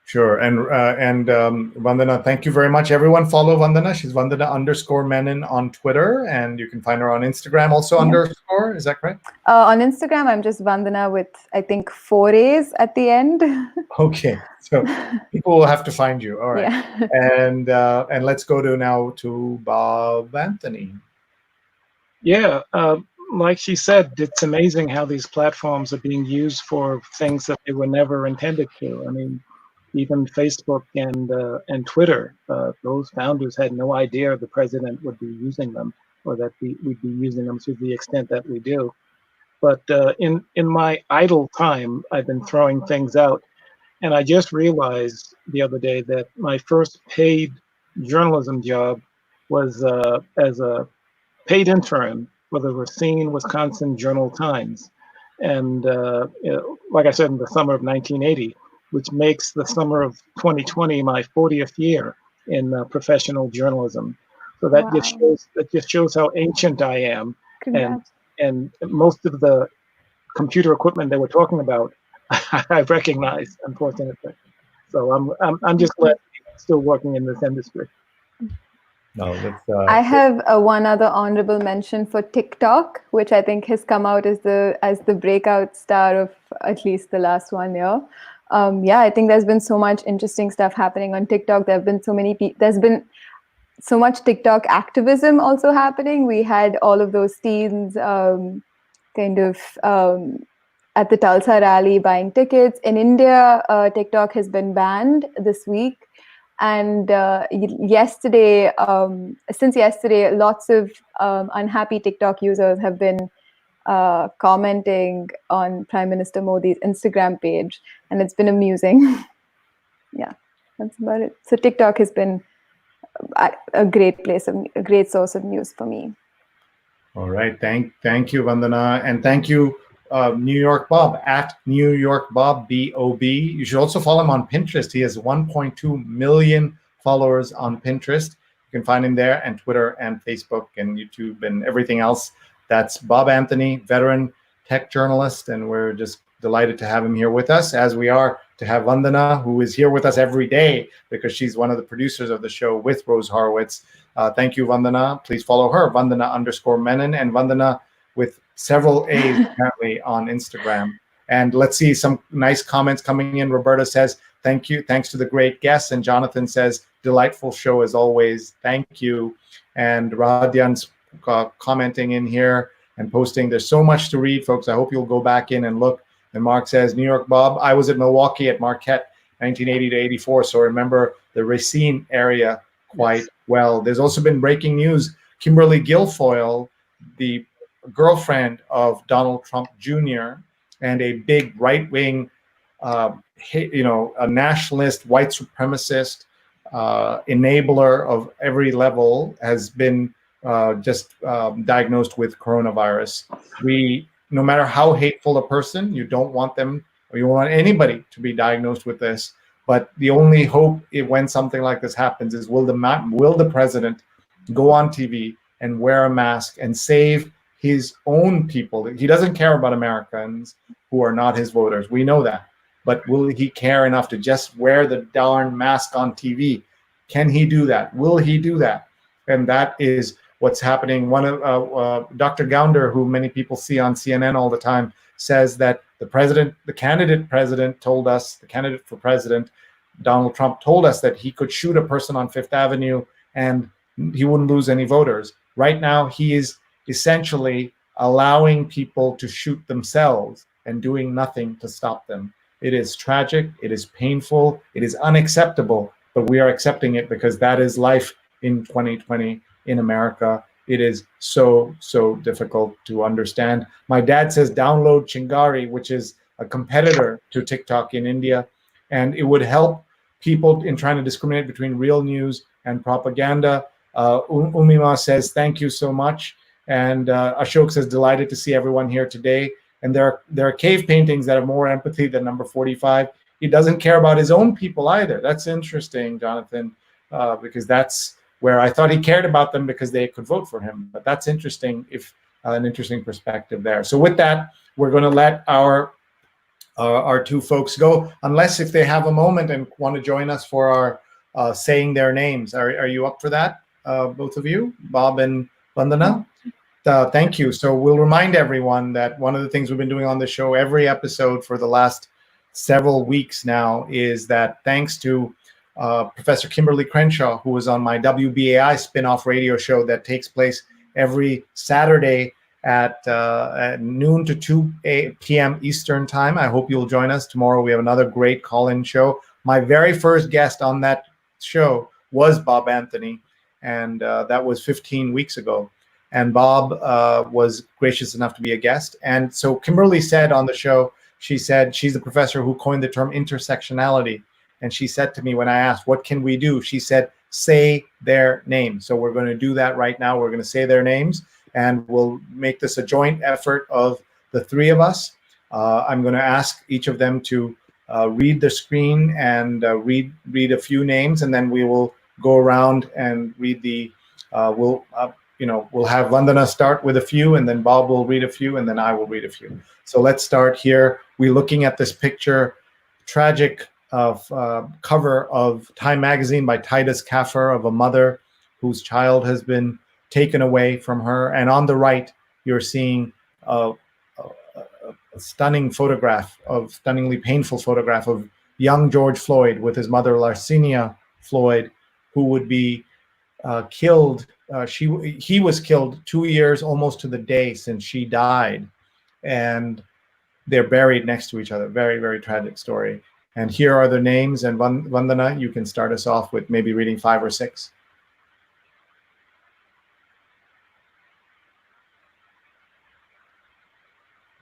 Sure. And Vandana, thank you very much. Everyone follow Vandana. She's Vandana_Menon on Twitter, and you can find her on Instagram also underscore. Is that correct? On Instagram, I'm just Vandana with, I think, 4 A's at the end. Okay. So people will have to find you. All right. Yeah. And let's go now to Bob Anthony. Yeah. Like she said, it's amazing how these platforms are being used for things that they were never intended to. I mean, even Facebook and Twitter, those founders had no idea the president would be using them, or that we'd be using them to the extent that we do. But in my idle time, I've been throwing things out, and I just realized the other day that my first paid journalism job was as a paid intern for the Racine, Wisconsin Journal-Times. and like I said, in the summer of 1980, which makes the summer of 2020 my 40th year in professional journalism. So that just shows how ancient I am. Congrats. And most of the computer equipment they were talking about, I recognize, unfortunately. So I'm just glad I'm still working in this industry. No, that's. I have one other honorable mention for TikTok, which I think has come out as the breakout star of at least the last 1 year. I think there's been so much interesting stuff happening on TikTok. There's been so much TikTok activism also happening. We had all of those teens at the Tulsa rally buying tickets. In India, TikTok has been banned this week. And yesterday, since yesterday, lots of unhappy TikTok users have been commenting on Prime Minister Modi's Instagram page, and it's been amusing. Yeah, that's about it. So TikTok has been a great source of news for me. All right, thank you, Vandana, and thank you, New York Bob, at New York Bob, B-O-B. You should also follow him on Pinterest. He has 1.2 million followers on Pinterest. You can find him there, and Twitter and Facebook and YouTube and everything else. That's Bob Anthony, veteran tech journalist, and we're just delighted to have him here with us, as we are to have Vandana, who is here with us every day because she's one of the producers of the show with Rose Horowitz. Thank you, Vandana. Please follow her, Vandana_Menon, and Vandana with several A's apparently on Instagram. And let's see some nice comments coming in. Roberta says, thank you. Thanks to the great guests. And Jonathan says, delightful show as always. Thank you. And Radyan's commenting in here and posting. There's so much to read, folks. I hope you'll go back in and look. And Mark says, New York Bob, I was at Milwaukee at Marquette 1980 to 84. So remember the Racine area quite well. There's also been breaking news. Kimberly Guilfoyle, the girlfriend of Donald Trump Jr. and a big right-wing, a nationalist, white supremacist, enabler of every level, has been diagnosed with coronavirus. No matter how hateful a person, you don't want them, or you don't want anybody to be diagnosed with this. But the only hope when something like this happens is will the president go on TV and wear a mask and save his own people? He doesn't care about Americans who are not his voters. We know that. But will he care enough to just wear the darn mask on TV? Can he do that? Will he do that? And that is what's happening. One of Dr. Gounder, who many people see on CNN all the time, says that the candidate for president, Donald Trump, told us that he could shoot a person on Fifth Avenue and he wouldn't lose any voters. Right now, he is essentially allowing people to shoot themselves and doing nothing to stop them. It is tragic, it is painful, it is unacceptable, but we are accepting it because that is life in 2020 in America. It is so difficult to understand. My dad says download Chingari, which is a competitor to TikTok in India, and it would help people in trying to discriminate between real news and propaganda. Umima says, thank you so much. And Ashok says, delighted to see everyone here today. And there are cave paintings that have more empathy than number 45. He doesn't care about his own people either. That's interesting, Jonathan, because that's where I thought he cared about them because they could vote for him. But that's interesting, an interesting perspective there. So with that, we're going to let our two folks go, unless if they have a moment and want to join us for our saying their names. Are you up for that, both of you, Bob and Vandana? Thank you. So we'll remind everyone that one of the things we've been doing on the show every episode for the last several weeks now is that thanks to Professor Kimberly Crenshaw, who was on my WBAI spin-off radio show that takes place every Saturday at noon to 2 p.m. Eastern time. I hope you'll join us. Tomorrow we have another great call-in show. My very first guest on that show was Bob Anthony, and that was 15 weeks ago. And Bob was gracious enough to be a guest. And so Kimberly said on the show, she said she's the professor who coined the term intersectionality. And she said to me when I asked, what can we do? She said, say their names. So we're going to do that right now. We're going to say their names, and we'll make this a joint effort of the three of us. I'm going to ask each of them to read the screen and read a few names, and then we will go around and read the. We'll have Vandana start with a few, and then Bob will read a few, and then I will read a few. So let's start here. We're looking at this picture, tragic cover of Time magazine by Titus Kaffer, of a mother whose child has been taken away from her. And on the right, you're seeing a stunning photograph, stunningly painful photograph of young George Floyd with his mother, Larcinia Floyd, who would be killed. He was killed 2 years almost to the day since she died, and they're buried next to each other. Very, very tragic story. And here are the names. And Vandana, you can start us off with maybe reading 5 or 6.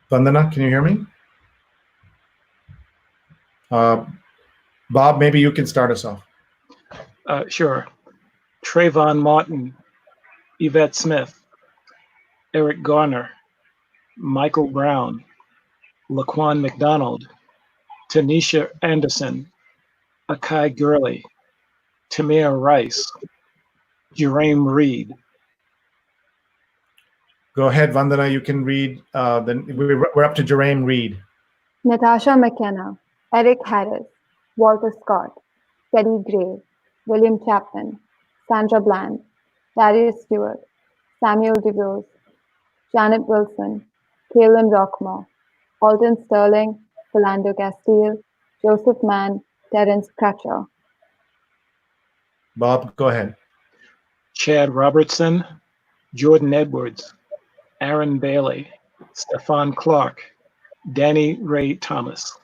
Vandana, can you hear me? Bob, maybe you can start us off. Sure. Trayvon Martin, Yvette Smith, Eric Garner, Michael Brown, Laquan McDonald, Tanisha Anderson, Akai Gurley, Tamir Rice, Jerame Reed. Go ahead, Vandana. You can read. We're up to Jerame Reed. Natasha McKenna, Eric Harris, Walter Scott, Teddy Gray, William Chapman, Sandra Bland, Darius Stewart, Samuel DeVos, Janet Wilson, Kaylin Rockmore, Alton Sterling, Philando Castile, Joseph Mann, Terence Crutcher. Bob, go ahead. Chad Robertson, Jordan Edwards, Aaron Bailey, Stefan Clark, Danny Ray Thomas.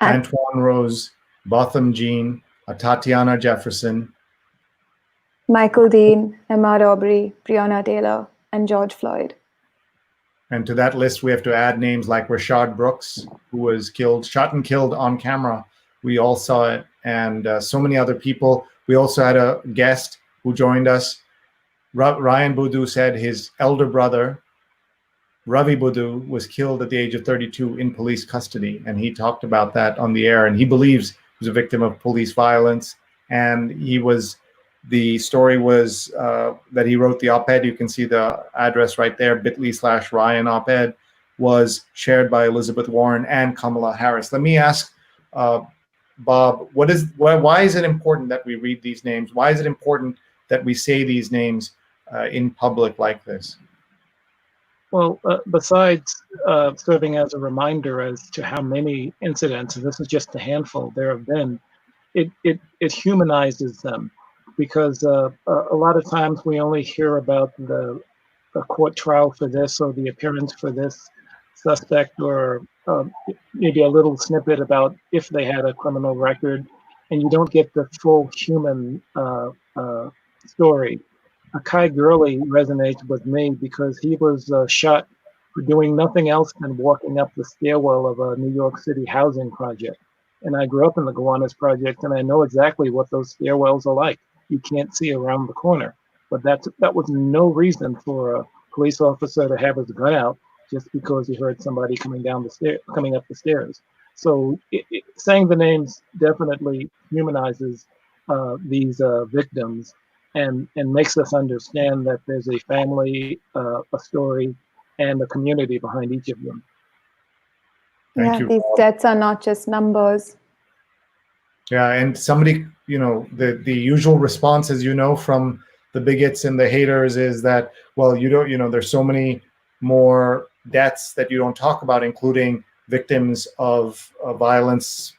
Antoine Rose, Botham Jean, Tatiana Jefferson, Michael Dean, Emma Robbery, Breonna Taylor, and George Floyd. And to that list, we have to add names like Rashad Brooks, who was shot and killed on camera. We all saw it, and so many other people. We also had a guest who joined us. Ryan Boudou said his elder brother, Ravi Boudou, was killed at the age of 32 in police custody, and he talked about that on the air, and he believes he was a victim of police violence, and the story was that he wrote the op-ed. You can see the address right there, bit.ly/Ryan op-ed, was shared by Elizabeth Warren and Kamala Harris. Let me ask Bob, why is it important that we read these names? Why is it important that we say these names in public like this? Well, besides serving as a reminder as to how many incidents, and this is just a handful there have been, it humanizes them, because a lot of times we only hear about the court trial for this or the appearance for this suspect, or maybe a little snippet about if they had a criminal record, and you don't get the full human story. Akai Gurley resonates with me because he was shot for doing nothing else than walking up the stairwell of a New York City housing project. And I grew up in the Gowanus project, and I know exactly what those stairwells are like. You can't see around the corner. But that was no reason for a police officer to have his gun out just because he heard somebody coming up the stairs. So saying the names definitely humanizes these victims, and makes us understand that there's a family, a story, and a community behind each of them. Thank you. These deaths are not just numbers. Yeah, and somebody, the usual response, as from the bigots and the haters, is that, well, there's so many more deaths that you don't talk about, including victims of violence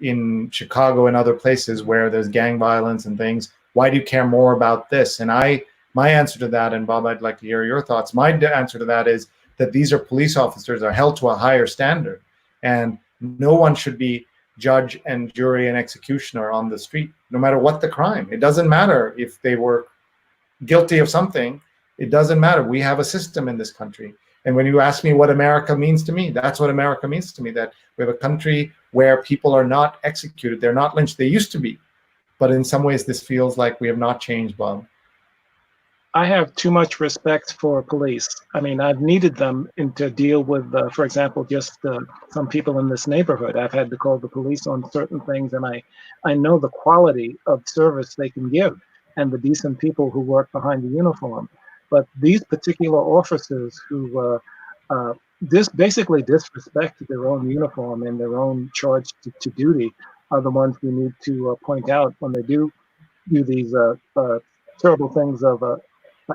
in Chicago and other places where there's gang violence and things. Why do you care more about this? And my answer to that, and Bob, I'd like to hear your thoughts. My answer to that is that these are police officers that are held to a higher standard, and no one should be judge and jury and executioner on the street, no matter what the crime. It doesn't matter if they were guilty of something. It doesn't matter. We have a system in this country. And when you ask me what America means to me, that's what America means to me, that we have a country where people are not executed. They're not lynched. They used to be. But in some ways, this feels like we have not changed, Bob. I have too much respect for police. I mean, I've needed them to deal with, for example, just some people in this neighborhood. I've had to call the police on certain things, and I know the quality of service they can give and the decent people who work behind the uniform. But these particular officers who basically disrespect their own uniform and their own charge to duty are the ones we need to point out when they do these terrible things of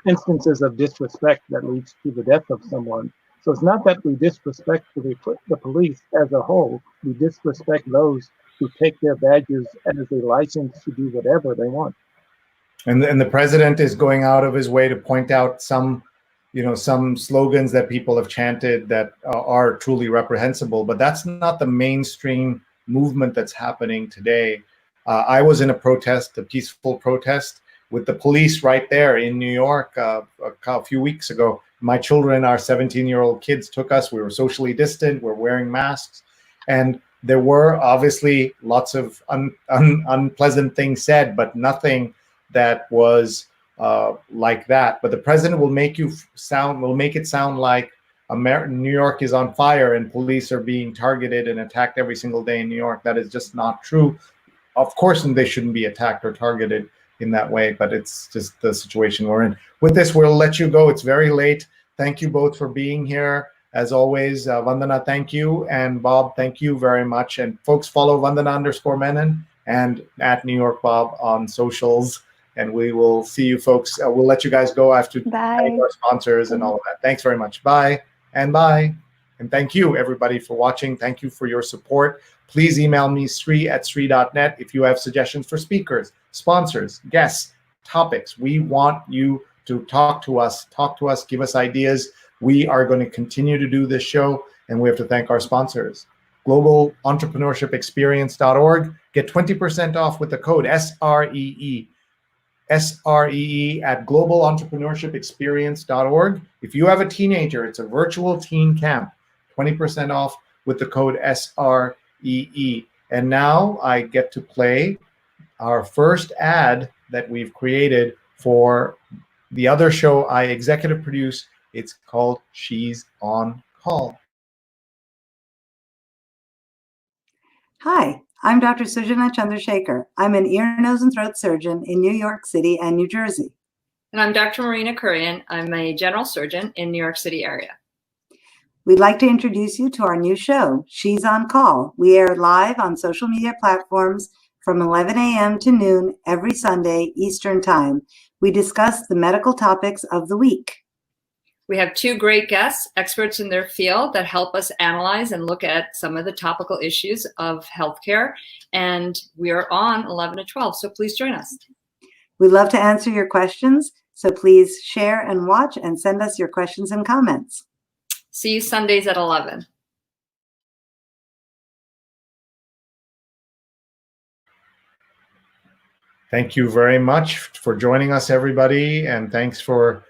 instances of disrespect that leads to the death of someone. So it's not that we disrespect the police as a whole. We disrespect those who take their badges as a license to do whatever they want. And the president is going out of his way to point out some slogans that people have chanted that are truly reprehensible, but that's not the mainstream movement that's happening today. I was in a peaceful protest, with the police right there in New York a few weeks ago. My children, our 17-year-old kids, took us. We were socially distant. We're wearing masks. And there were obviously lots of unpleasant things said, but nothing that was like that. But the president will make it sound like New York is on fire and police are being targeted and attacked every single day in New York. That is just not true. Of course, they shouldn't be attacked or targeted in that way, but it's just the situation we're in. With this, we'll let you go. It's very late. Thank you both for being here. As always, Vandana, thank you. And Bob, thank you very much. And folks, follow Vandana_Menon and at New York Bob on socials. And we will see you folks. We'll let you guys go. I have to thank our sponsors and all of that. Thanks very much. Bye and bye. And thank you, everybody, for watching. Thank you for your support. Please email me, Sree@Sree.net, if you have suggestions for speakers, sponsors, guests, topics. We want you to talk to us, give us ideas. We are going to continue to do this show, and we have to thank our sponsors. GlobalEntrepreneurshipExperience.org. Get 20% off with the code SREE. SREE at GlobalEntrepreneurshipExperience.org. If you have a teenager, it's a virtual teen camp. 20% off with the code SREE. And now I get to play our first ad that we've created for the other show I executive produce. It's called She's on Call. Hi, I'm Dr. Sujana Chandrasekhar. I'm an ear, nose, and throat surgeon in New York City and New Jersey. And I'm Dr. Marina Kurian. I'm a general surgeon in New York City area. We'd like to introduce you to our new show, She's on Call. We air live on social media platforms from 11 a.m. to noon every Sunday Eastern Time. We discuss the medical topics of the week. We have two great guests, experts in their field, that help us analyze and look at some of the topical issues of healthcare. And we are on 11 to 12, so please join us. We'd love to answer your questions, so please share and watch and send us your questions and comments. See you Sundays at 11. Thank you very much for joining us, everybody, and thanks for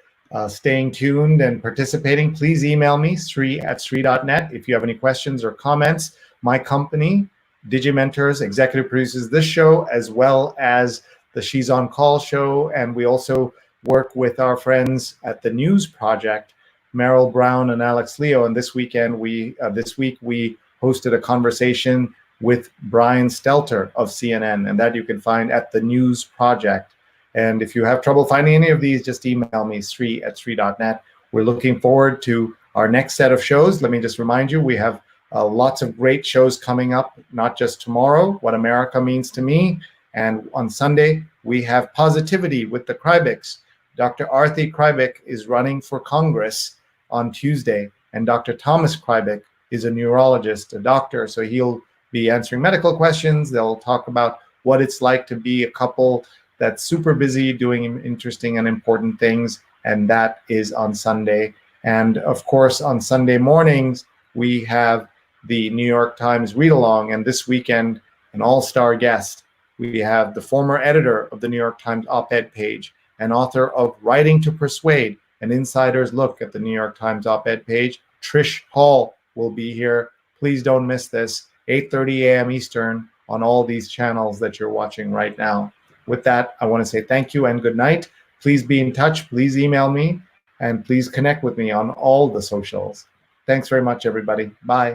staying tuned and participating. Please email me, Sree@Sree.net, if you have any questions or comments. My company, Digimentors, executive produces this show as well as the She's on Call show, and we also work with our friends at the News Project, Meryl Brown and Alex Leo. And this week we hosted a conversation with Brian Stelter of CNN, and that you can find at the News Project. And if you have trouble finding any of these, just email me, Sree@Sree.net. We're looking forward to our next set of shows. Let me just remind you, we have lots of great shows coming up, not just tomorrow, What America Means to Me, and on Sunday, we have Positivity with the Krybicks. Dr. Arthi Krybik is running for Congress on Tuesday, and Dr. Thomas Krybick is a neurologist, a doctor, so he'll be answering medical questions. They'll talk about what it's like to be a couple that's super busy doing interesting and important things, and that is on Sunday. And of course, on Sunday mornings, we have the New York Times read-along, and this weekend, an all-star guest. We have the former editor of the New York Times op-ed page and author of Writing to Persuade, an insider's look at the New York Times op-ed page. Trish Hall will be here. Please don't miss this, 8:30 a.m. Eastern on all these channels that you're watching right now. With that, I want to say thank you and good night. Please be in touch. Please email me. And please connect with me on all the socials. Thanks very much, everybody. Bye.